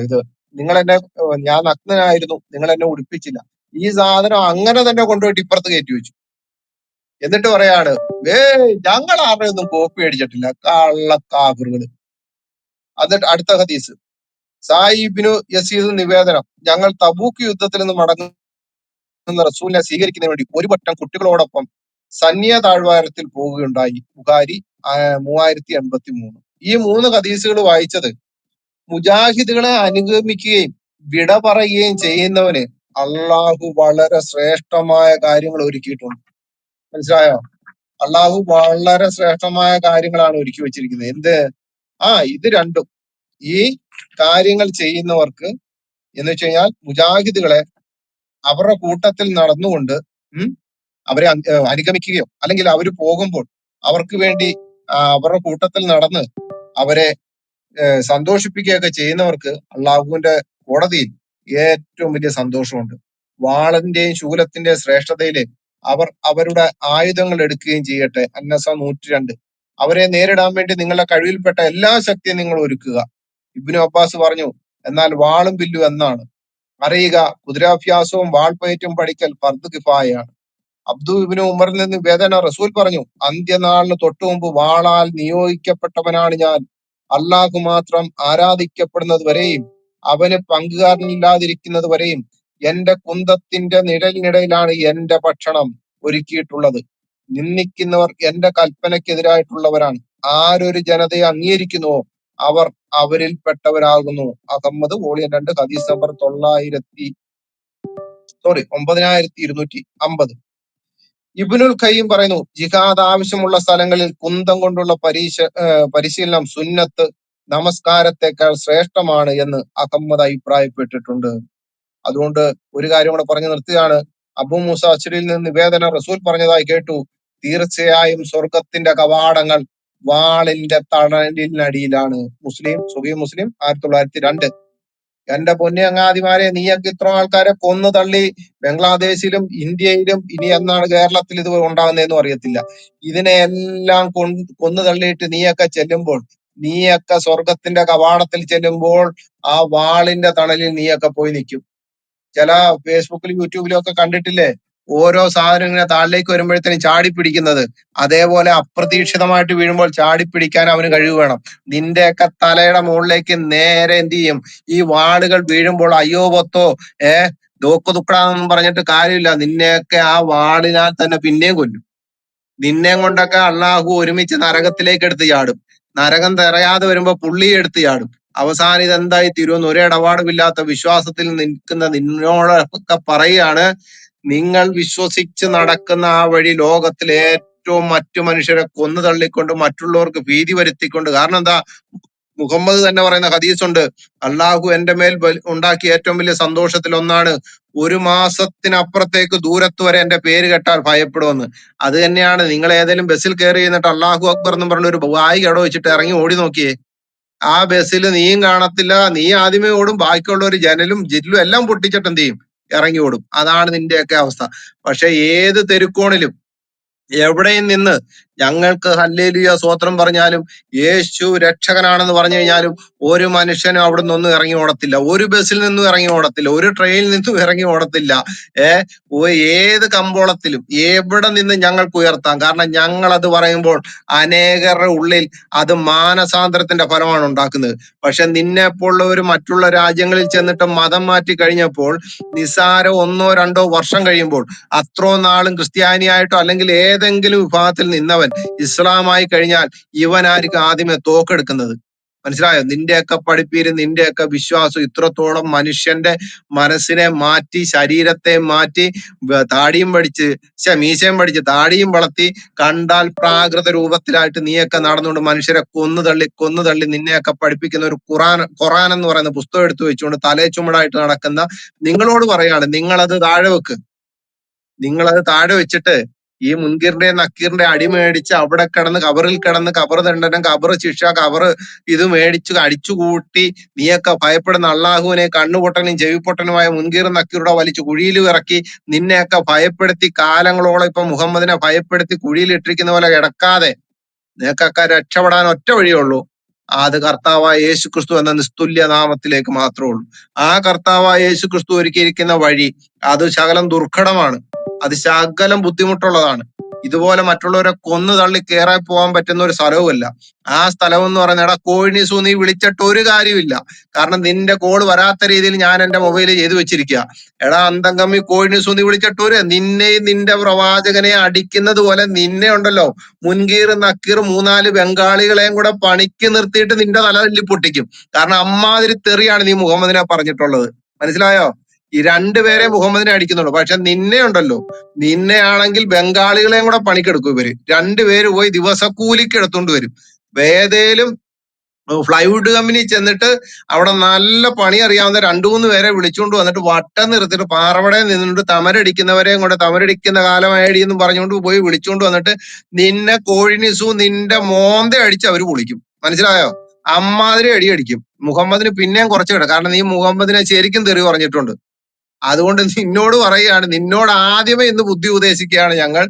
ഇത് നിങ്ങൾ എന്നെ, ഞാൻ നഗ്നനായിരുന്നു, നിങ്ങൾ എന്നെ ഉടുപ്പിച്ചില്ല. ഈ സാധനം അങ്ങനെ തന്നെ കൊണ്ടുപോയിട്ട് ഇപ്പുറത്ത് കയറ്റി വെച്ചു. എന്നിട്ട് പറയാണ്, ഞങ്ങൾ ആരുടെ ഒന്നും കോപ്പി അടിച്ചിട്ടില്ല, കള്ളക്കാഫറുകള്. എന്നിട്ട് അടുത്ത ഹദീസ്, സായിബിനു യസീദ് നിവേദനം, ഞങ്ങൾ തബൂക്ക് യുദ്ധത്തിൽ നിന്ന് മടങ്ങുന്ന റസൂലിനെ സ്വീകരിക്കുന്നതിന് വേണ്ടി ഒരു വട്ടം കുട്ടികളോടൊപ്പം സന്യ താഴ്വാരത്തിൽ പോവുകയുണ്ടായി. ബുഖാരി 3083. ഈ 3 ഹദീസുകൾ വായിച്ചത് മുജാഹിദുകളെ അനുഗമിക്കുകയും വിട പറയുകയും ചെയ്യുന്നവന് അള്ളാഹു വളരെ ശ്രേഷ്ഠമായ കാര്യങ്ങൾ ഒരുക്കിയിട്ടുണ്ട്. മനസ്സിലായോ? അള്ളാഹു വളരെ ശ്രേഷ്ഠമായ കാര്യങ്ങളാണ് ഒരുക്കി വെച്ചിരിക്കുന്നത്. എന്ത്? ഇത് രണ്ടും, ഈ കാര്യങ്ങൾ ചെയ്യുന്നവർക്ക് എന്ന് വെച്ച് കഴിഞ്ഞാൽ മുജാഹിദുകളെ അവരുടെ കൂട്ടത്തിൽ നടന്നുകൊണ്ട് അവരെ അനുഗമിക്കുകയോ അല്ലെങ്കിൽ അവർ പോകുമ്പോൾ അവർക്ക് വേണ്ടി അവരുടെ കൂട്ടത്തിൽ നടന്ന് അവരെ സന്തോഷിപ്പിക്കുകയൊക്കെ ചെയ്യുന്നവർക്ക് അള്ളാഹുവിന്റെ കോടതിയിൽ ഏറ്റവും വലിയ സന്തോഷമുണ്ട്. വാളിന്റെയും ശൂലത്തിന്റെയും ശ്രേഷ്ഠതയില് അവർ അവരുടെ ആയുധങ്ങൾ എടുക്കുകയും ചെയ്യട്ടെ. അന്നസ 102. അവരെ നേരിടാൻ വേണ്ടി നിങ്ങളുടെ കഴിവിൽപ്പെട്ട എല്ലാ ശക്തിയും നിങ്ങൾ ഒരുക്കുക. ഇബ്നു അബ്ബാസ് പറഞ്ഞു, എന്നാൽ വാളും ബില്ലും എന്നാണ് അറിയുക, കുതിരാഭ്യാസവും വാൾപ്പയറ്റും പഠിക്കൽ ഫർദ് കിഫായയാണ്. അബ്ദു ഇബ്നു ഉമറിൽ നിന്ന് വേദന, റസൂൽ പറഞ്ഞു, അന്ത്യനാളിന് തൊട്ടു മുമ്പ് വാളാൽ നിയോഗിക്കപ്പെട്ടവനാണ് ഞാൻ. അള്ളാഹു മാത്രം ആരാധിക്കപ്പെടുന്നത് വരെയും അവന് പങ്കുകാരനില്ലാതിരിക്കുന്നത് വരെയും എന്റെ കുന്തത്തിന്റെ നിഴലിനിടയിലാണ് എന്റെ ഭക്ഷണം ഒരുക്കിയിട്ടുള്ളത്. നിന്ദിക്കുന്നവർ എന്റെ കൽപ്പനയ്ക്കെതിരായിട്ടുള്ളവരാണ്. ആരൊരു ജനതയെ അംഗീകരിക്കുന്നുവോ അവർ അവരിൽപ്പെട്ടവരാകുന്നു. അഹമ്മദ് വോളിയം 2 ഹദീസ് നമ്പർ 9250. ഇബ്നുൽ ഖയ്യിം പറയുന്നു, ജിഹാദ് ആവശ്യമുള്ള സ്ഥലങ്ങളിൽ കുന്തം കൊണ്ടുള്ള പരിശീലനം സുന്നത്ത് നമസ്കാരത്തെക്കാൾ ശ്രേഷ്ഠമാണ് എന്ന് അഹമ്മദ് അഭിപ്രായപ്പെട്ടിട്ടുണ്ട്. അതുകൊണ്ട് ഒരു കാര്യം കൂടെ പറഞ്ഞു നിർത്തുകയാണ്. അബൂ മൂസ അശ്അരിയിൽ നിന്ന് നിവേദനം, റസൂൽ പറഞ്ഞതായി കേട്ടു, തീർച്ചയായും സ്വർഗത്തിന്റെ കവാടങ്ങൾ വാളിന്റെ തണലിനടിയിലാണ്. മുസ്ലിം, സുഹീഹ് മുസ്ലിം 1902. എന്റെ പൊന്നങ്ങാതിമാരെ, നീയൊക്കെ ഇത്ര ആൾക്കാരെ കൊന്നു തള്ളി ബംഗ്ലാദേശിലും ഇന്ത്യയിലും, ഇനി എന്നാണ് കേരളത്തിൽ ഇത് ഉണ്ടാകുന്നതെന്നും അറിയത്തില്ല. ഇതിനെ എല്ലാം കൊന്നു തള്ളിയിട്ട് നീയൊക്കെ ചെല്ലുമ്പോൾ, നീയൊക്കെ സ്വർഗത്തിന്റെ കവാടത്തിൽ ചെല്ലുമ്പോൾ ആ വാളിന്റെ തണലിൽ നീയൊക്കെ പോയി നിൽക്കും. ചില ഫേസ്ബുക്കിലും യൂട്യൂബിലും ഒക്കെ കണ്ടിട്ടില്ലേ, ഓരോ സാധനം ഇങ്ങനെ താഴേക്ക് വരുമ്പോഴത്തേനും ചാടിപ്പിടിക്കുന്നത്. അതേപോലെ അപ്രതീക്ഷിതമായിട്ട് വീഴുമ്പോൾ ചാടിപ്പിടിക്കാൻ അവന് കഴിവ് വേണം. നിന്റെയൊക്കെ തലയുടെ മുകളിലേക്ക് നേരെ എന്ത് ചെയ്യും? ഈ വാളുകൾ വീഴുമ്പോൾ അയ്യോ പൊത്തോ ദോക്ക് ദുക്കടാന്നും പറഞ്ഞിട്ട് കാര്യമില്ല. നിന്നെയൊക്കെ ആ വാളിനാൽ തന്നെ പിന്നെയും കൊല്ലും. നിന്നെയും കൊണ്ടൊക്കെ അള്ളാഹു ഒരുമിച്ച് നരകത്തിലേക്ക് എടുത്ത് ചാടും. നരകം തെറയാതെ വരുമ്പോ പുള്ളി എടുത്ത് ചാടും. അവസാനം ഇതെന്തായി തീരുമെന്ന് ഒരിടപാടുമില്ലാത്ത വിശ്വാസത്തിൽ നിൽക്കുന്ന നിന്നോടൊക്കെ പറയാണ്, നിങ്ങൾ വിശ്വസിച്ച് നടക്കുന്ന ആ വഴി ലോകത്തിലെ ഏറ്റവും മറ്റു മനുഷ്യരെ കൊന്നു തള്ളിക്കൊണ്ട് മറ്റുള്ളവർക്ക് ഭീതി വരുത്തിക്കൊണ്ട്, കാരണം എന്താ, മുഹമ്മദ് തന്നെ പറയുന്ന ഹദീസുണ്ട്, അള്ളാഹു എന്റെ മേൽ ഉണ്ടാക്കിയ ഏറ്റവും വലിയ സന്തോഷത്തിൽ ഒന്നാണ് 1 മാസത്തിനപ്പുറത്തേക്ക് ദൂരത്ത് വരെ എന്റെ പേര് കേട്ടാൽ ഭയപ്പെടുമെന്ന്. അത് തന്നെയാണ് നിങ്ങൾ ഏതെങ്കിലും ബസ്സിൽ കയറി എന്നിട്ട് അള്ളാഹു അക്ബർ എന്ന് പറഞ്ഞ ഒരു വായി കട വെച്ചിട്ട് ഇറങ്ങി ഓടി നോക്കിയേ, ആ ബസ്സിൽ നീയും കാണത്തില്ല. നീ ആദ്യമേ ഓടും, ബാക്കിയുള്ള ഒരു ജനലും ജില്ലും എല്ലാം പൊട്ടിച്ചിട്ട് എന്ത് ചെയ്യും? ഇറങ്ങി ഓടും. അതാണ് നിന്റെയൊക്കെ അവസ്ഥ. പക്ഷെ ഏത് തെരുക്കോണിലും എവിടെയും നിന്ന് ഞങ്ങൾക്ക് ഹല്ലേലൂയ സ്വോത്രം പറഞ്ഞാലും യേശു രക്ഷകനാണെന്ന് പറഞ്ഞു കഴിഞ്ഞാലും ഒരു മനുഷ്യനും അവിടെ നിന്നൊന്നും ഇറങ്ങി ഓടത്തില്ല, ഒരു ബസ്സിൽ നിന്നും ഇറങ്ങി ഓടത്തില്ല, ഒരു ട്രെയിനിൽ നിന്നും ഇറങ്ങി ഓടത്തില്ല. ഏത് കമ്പോളത്തിലും എവിടെ നിന്ന് ഞങ്ങൾക്ക് ഉയർത്താം. കാരണം ഞങ്ങൾ അത് പറയുമ്പോൾ അനേകരുടെ ഉള്ളിൽ അത് മാനസാന്തരത്തിന്റെ ഫലമാണ് ഉണ്ടാക്കുന്നത്. പക്ഷെ നിന്നെ പോലുള്ളവർ മറ്റുള്ള രാജ്യങ്ങളിൽ ചെന്നിട്ട് മതം മാറ്റി കഴിഞ്ഞപ്പോൾ നിസാര 1-2 വർഷം കഴിയുമ്പോൾ അത്രോ നാളും ക്രിസ്ത്യാനിയായിട്ടോ അല്ലെങ്കിൽ ഏതെങ്കിലും വിഭാഗത്തിൽ നിന്നവൻ ഇസ്ലാമായി കഴിഞ്ഞാൽ ഇവനായിരിക്കും ആദ്യമേ തോക്കെടുക്കുന്നത്. മനസ്സിലായോ? നിന്റെയൊക്കെ പഠിപ്പീര്, നിന്റെയൊക്കെ വിശ്വാസം ഇത്രത്തോളം മനുഷ്യന്റെ മനസ്സിനെ മാറ്റി, ശരീരത്തെ മാറ്റി, താടിയും പഠിച്ച് മീശയും പഠിച്ച് താടിയും വളർത്തി കണ്ടാൽ പ്രാകൃത രൂപത്തിലായിട്ട് നീയൊക്കെ നടന്നുകൊണ്ട് മനുഷ്യരെ കൊന്നു തള്ളി നിന്നെയൊക്കെ പഠിപ്പിക്കുന്ന ഒരു ഖുറാൻ എന്ന് പറയുന്ന പുസ്തകം എടുത്തു വെച്ചുകൊണ്ട് തലേ ചുമടായിട്ട് നടക്കുന്ന നിങ്ങളോട് പറയാണ്, നിങ്ങളത് താഴെ വെച്ചിട്ട് ഈ മുൻകിറിന്റെ നക്കീറിന്റെ അടി മേടിച്ച് അവിടെ കിടന്ന് കബറ് ദണ്ഡനം, കബറ് ശിക്ഷ, കബറ് ഇത് മേടിച്ച് അടിച്ചുകൂട്ടി നീയൊക്കെ ഭയപ്പെടുന്ന അള്ളാഹുവിനെ കണ്ണുപൊട്ടനും ചെവിപ്പൊട്ടനുമായ മുൻകീറും നക്കീറുടെ വലിച്ചു കുഴിയിൽ ഇറക്കി നിന്നെയൊക്കെ ഭയപ്പെടുത്തി കാലങ്ങളോളം ഇപ്പൊ മുഹമ്മദിനെ ഭയപ്പെടുത്തി കുഴിയിൽ ഇട്ടിരിക്കുന്ന പോലെ കിടക്കാതെ നിനക്കൊക്കെ രക്ഷപ്പെടാൻ ഒറ്റ വഴിയുള്ളൂ. അത് കർത്താവായ യേശു ക്രിസ്തു എന്ന നിസ്തുല്യ നാമത്തിലേക്ക് മാത്രമേ ഉള്ളൂ. ആ കർത്താവായ യേശു ക്രിസ്തു ഒരുക്കിയിരിക്കുന്ന വഴി അത് ശകലം ദുർഘടമാണ്, അത് ശകലം ബുദ്ധിമുട്ടുള്ളതാണ്. ഇതുപോലെ മറ്റുള്ളവരെ കൊന്നു തള്ളി കയറാൻ പോകാൻ പറ്റുന്ന ഒരു സ്ഥലവുമല്ല. ആ സ്ഥലം എന്ന് പറഞ്ഞാൽ എടാ കോഴിനീസു നീ വിളിച്ചിട്ട് ഒരു കാര്യമില്ല. കാരണം നിന്റെ കോള് വരാത്ത രീതിയിൽ ഞാൻ എന്റെ മൊബൈലിൽ ചെയ്തു വെച്ചിരിക്കുക. എടാ അന്തംഗമ്മി കോഴിനീസു നീ വിളിച്ചിട്ട് നിന്നെയും നിന്റെ പ്രവാചകനെ അടിക്കുന്നത് പോലെ നിന്നെ ഉണ്ടല്ലോ മുൻകീർ നക്കീർ 3-4 ബംഗാളികളെയും കൂടെ പണിക്ക് നിർത്തിയിട്ട് നിന്റെ തല തല്ലി പൊട്ടിക്കും. കാരണം അമ്മാതിരി തെറിയാണ് നീ മുഹമ്മദിനെ പറഞ്ഞിട്ടുള്ളത്. മനസ്സിലായോ? ഈ രണ്ടുപേരെ മുഹമ്മദിനെ അടിക്കുന്നുള്ളൂ. പക്ഷെ നിന്നെ ഉണ്ടല്ലോ, നിന്നെ ആണെങ്കിൽ ബംഗാളികളെയും കൂടെ പണിക്കെടുക്കും ഇവര്. രണ്ടുപേര് പോയി ദിവസക്കൂലിക്ക് എടുത്തോണ്ട് വരും. ഏതേലും ഫ്ലൈവുഡ് കമ്പനി ചെന്നിട്ട് അവിടെ നല്ല പണി അറിയാവുന്ന 2-3 പേരെ വിളിച്ചുകൊണ്ട് വന്നിട്ട് വട്ടം നിർത്തിട്ട് പാറവടയിൽ നിന്നിട്ട് തമരടിക്കുന്നവരെയും കൊണ്ട് തമരടിക്കുന്ന കാലമായിടി എന്ന് പറഞ്ഞുകൊണ്ട് പോയി വിളിച്ചുകൊണ്ട് വന്നിട്ട് നിന്നെ കോഴിനിസു നിന്റെ മോന്ത അടിച്ച് അവര് പൊളിക്കും. മനസ്സിലായോ? അമ്മാതിരി അടി അടിക്കും. മുഹമ്മദിന് പിന്നെയും കുറച്ച് കിട്ടും, കാരണം നീ മുഹമ്മദിനെ ശരിക്കും തെറി പറഞ്ഞിട്ടുണ്ട്. അതുകൊണ്ട് നിന്നോട് പറയുകയാണ്, നിന്നോട് ആദ്യമേ ഇന്ന് ബുദ്ധി ഉപദേശിക്കുകയാണ് ഞങ്ങൾ,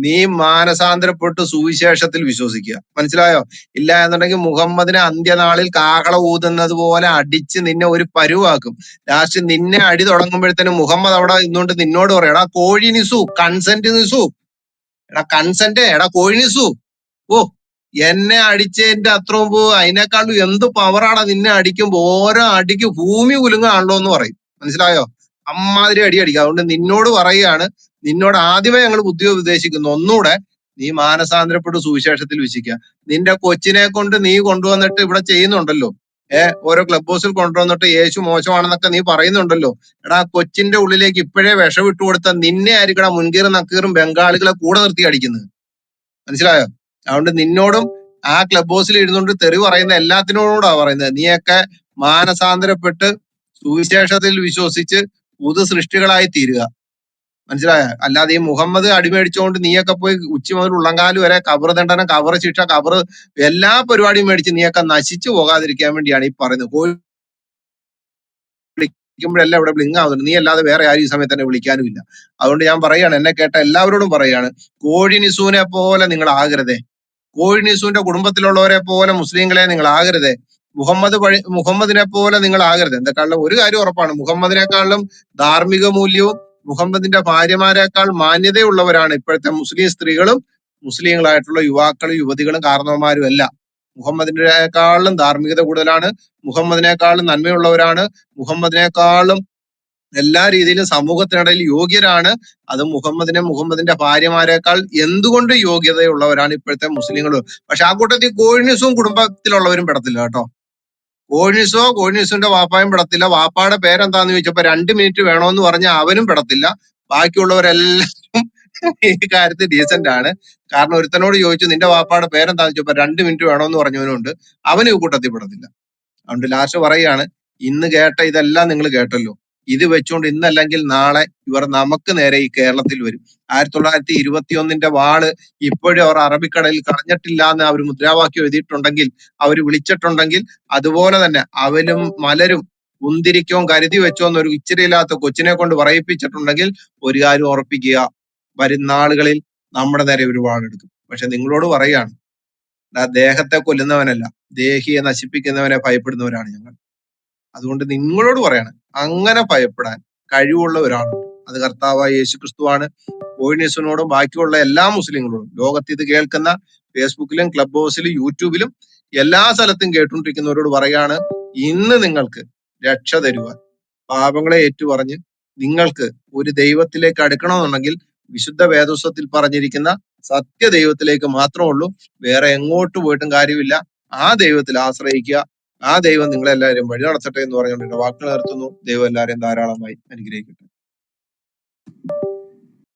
നീ മാനസാന്തരപ്പെട്ട് സുവിശേഷത്തിൽ വിശ്വസിക്കുക. മനസ്സിലായോ? ഇല്ല എന്നുണ്ടെങ്കിൽ മുഹമ്മദിനെ അന്ത്യനാളിൽ കാഹള ഊതുന്നത് പോലെ അടിച്ച് നിന്നെ ഒരു പരുവാക്കും. ലാസ്റ്റ് നിന്നെ അടി തുടങ്ങുമ്പോഴത്തേനും മുഹമ്മദ് അവിടെ ഇന്നുകൊണ്ട് നിന്നോട് പറയാം, എടാ കോഴി നിസു, കൺസെന്റ് നിസു, എടാ കോഴി നിസു, ഓ എന്നെ അടിച്ചതിന്റെ അത്രയും അതിനേക്കാളും എന്ത് പവറാണ് നിന്നെ അടിക്കുമ്പോ ഓരോ അടിക്ക് ഭൂമി കുലുങ്ങാണല്ലോ എന്ന് പറയും. മനസ്സിലായോ? അമ്മാതിരി അടി അടിക്കുക. അതുകൊണ്ട് നിന്നോട് പറയുകയാണ്, നിന്നോട് ആദ്യമേ ഞങ്ങൾ ബുദ്ധി ഉപദേശിക്കുന്നു, ഒന്നുകൂടെ നീ മാനസാന്തരപ്പെട്ട് സുവിശേഷത്തിൽ വിശ്വസിക്കുക. നിന്റെ കൊച്ചിനെ കൊണ്ട് നീ കൊണ്ടുവന്നിട്ട് ഇവിടെ ചെയ്യുന്നുണ്ടല്ലോ, ഓരോ ക്ലബ് ഹൗസിൽ കൊണ്ടുവന്നിട്ട് യേശു മോശമാണെന്നൊക്കെ നീ പറയുന്നുണ്ടല്ലോ. എടാ കൊച്ചിന്റെ ഉള്ളിലേക്ക് ഇപ്പോഴേ വിഷം ഇട്ട് കൊടുത്ത നിന്നെ ആയിരിക്കണം മുൻകീറും നക്കീറും ബംഗാളികളെ കൂടെ നിർത്തി അടിക്കുന്നത്. മനസ്സിലായോ? അതുകൊണ്ട് നിന്നോടും ആ ക്ലബ് ഹൗസിൽ ഇരുന്നുകൊണ്ട് തെറി പറയുന്ന എല്ലാത്തിനോടാ പറയുന്നത്, നീയൊക്കെ മാനസാന്തരപ്പെട്ട് സുവിശേഷത്തിൽ വിശ്വസിച്ച് പുതു സൃഷ്ടികളായി തീരുക. മനസ്സിലായ? അല്ലാതെ ഈ മുഹമ്മദ് അടിമേടിച്ചുകൊണ്ട് നീയൊക്കെ പോയി ഉച്ച മുതൽ ഉള്ളങ്കാല് വരെ കബറ് ദണ്ഡനം, കബറ് ശിക്ഷ, കബറ് എല്ലാ പരിപാടിയും മേടിച്ച് നീയൊക്കെ നശിച്ചു പോകാതിരിക്കാൻ വേണ്ടിയാണ് ഈ പറയുന്നത്. വിളിക്കുമ്പോഴെല്ലാം ഇവിടെ ബ്ലിങ് ആവുന്നുണ്ട്. നീ അല്ലാതെ വേറെ ആരും ഈ സമയത്ത് തന്നെ വിളിക്കാനും ഇല്ല. അതുകൊണ്ട് ഞാൻ പറയാണ്, എന്നെ കേട്ട എല്ലാവരോടും പറയാണ്, കോഴി നിസൂനെ പോലെ നിങ്ങൾ ആകരുതേ. കോഴി നിസൂന്റെ കുടുംബത്തിലുള്ളവരെ പോലെ മുസ്ലിങ്ങളെ നിങ്ങൾ ആകരുതേ. മുഹമ്മദിനെ പോലെ നിങ്ങൾ ആകരുത്. എന്തെക്കാളും ഒരു കാര്യം ഉറപ്പാണ്, മുഹമ്മദിനെക്കാളും ധാർമ്മിക മൂല്യവും മുഹമ്മദിന്റെ ഭാര്യമാരെക്കാൾ മാന്യതയുള്ളവരാണ് ഇപ്പോഴത്തെ മുസ്ലിം സ്ത്രീകളും മുസ്ലിങ്ങളായിട്ടുള്ള യുവാക്കളും യുവതികളും കാരണവന്മാരും എല്ലാം. മുഹമ്മദിനെക്കാളും ധാർമ്മികത കൂടുതലാണ്, മുഹമ്മദിനെക്കാളും നന്മയുള്ളവരാണ്, മുഹമ്മദിനെക്കാളും എല്ലാ രീതിയിലും സമൂഹത്തിനിടയിൽ യോഗ്യരാണ്. അത് മുഹമ്മദിന്റെ ഭാര്യമാരെക്കാൾ എന്തുകൊണ്ട് യോഗ്യതയുള്ളവരാണ് ഇപ്പോഴത്തെ മുസ്ലിങ്ങൾ. പക്ഷെ ആ കൂട്ടത്തിൽ കോഴിനിസവും കുടുംബത്തിലുള്ളവരും പെടത്തില്ല കേട്ടോ. കോഴിനിസുവിന്റെ വാപ്പായും പെടത്തില്ല. വാപ്പാടെ പേരെന്താന്ന് ചോദിച്ചപ്പോ 2 മിനിറ്റ് വേണോന്ന് പറഞ്ഞ അവനും പെടത്തില്ല. ബാക്കിയുള്ളവരെല്ലാം ഈ കാര്യത്തിൽ ഡീസന്റ് ആണ്. കാരണം ഒരുത്തനോട് ചോദിച്ചു നിന്റെ വാപ്പാടെ പേരെന്താന്ന് ചോദിച്ചപ്പോ 2 മിനിറ്റ് വേണോന്ന് പറഞ്ഞവനുണ്ട്, അവനും ഈ കൂട്ടത്തിൽ പെടത്തില്ല. അതുകൊണ്ട് ലാസ്റ്റ് പറയാണ്, ഇന്ന് കേട്ട ഇതെല്ലാം നിങ്ങൾ കേട്ടല്ലോ, ഇത് വെച്ചുകൊണ്ട് ഇന്നല്ലെങ്കിൽ നാളെ ഇവർ നമുക്ക് നേരെ ഈ കേരളത്തിൽ വരും. 1921 വാള് ഇപ്പോഴും അവർ അറബിക്കടലിൽ കളഞ്ഞിട്ടില്ല എന്ന് അവർ മുദ്രാവാക്യം എഴുതിയിട്ടുണ്ടെങ്കിൽ, അവർ വിളിച്ചിട്ടുണ്ടെങ്കിൽ, അതുപോലെ തന്നെ അവലും മലരും കുന്തിരിക്കവും കരുതി വെച്ചോ എന്നൊരു ഇച്ചിരിയില്ലാത്ത കൊച്ചിനെ കൊണ്ട് പറയിപ്പിച്ചിട്ടുണ്ടെങ്കിൽ ഒരു കാര്യം ഉറപ്പിക്കുക, വരുന്ന നാളുകളിൽ നമ്മുടെ നേരെ ഒരു വാളെടുക്കും. പക്ഷെ നിങ്ങളോട് പറയാണ്, ദേഹത്തെ കൊല്ലുന്നവനല്ല, ദേഹിയെ നശിപ്പിക്കുന്നവനെ ഭയപ്പെടുന്നവരാണ് ഞങ്ങൾ. അതുകൊണ്ട് നിങ്ങളോട് പറയാണ്, അങ്ങനെ ഭയപ്പെടാൻ കഴിവുള്ള ഒരാളുണ്ട്. അത് കർത്താവായ യേശു ക്രിസ്തുവാണ്. ബോയ്നീസിനോടും ബാക്കിയുള്ള എല്ലാ മുസ്ലിങ്ങളോടും, ലോകത്ത് ഇത് കേൾക്കുന്ന ഫേസ്ബുക്കിലും ക്ലബ് ഹൗസിലും യൂട്യൂബിലും എല്ലാ സ്ഥലത്തും കേട്ടുകൊണ്ടിരിക്കുന്നവരോട് പറയാണ്, ഇന്ന് നിങ്ങൾക്ക് രക്ഷ തരുവാൻ, പാപങ്ങളെ ഏറ്റുപറഞ്ഞ് നിങ്ങൾക്ക് ഒരു ദൈവത്തിലേക്ക് അടുക്കണമെന്നുണ്ടെങ്കിൽ വിശുദ്ധ വേദോസ്തത്തിൽ പറഞ്ഞിരിക്കുന്ന സത്യ ദൈവത്തിലേക്ക് മാത്രമേ ഉള്ളൂ. വേറെ എങ്ങോട്ട് പോയിട്ടും കാര്യമില്ല. ആ ദൈവത്തിൽ ആശ്രയിക്കുക. ആ ദൈവം നിങ്ങളെല്ലാവരും വഴി നടത്തട്ടെ എന്ന് പറഞ്ഞുകൊണ്ട് എന്റെ വാക്കുകൾ നിർത്തുന്നു. ദൈവം എല്ലാവരെയും ധാരാളമായി അനുഗ്രഹിക്കട്ടെ.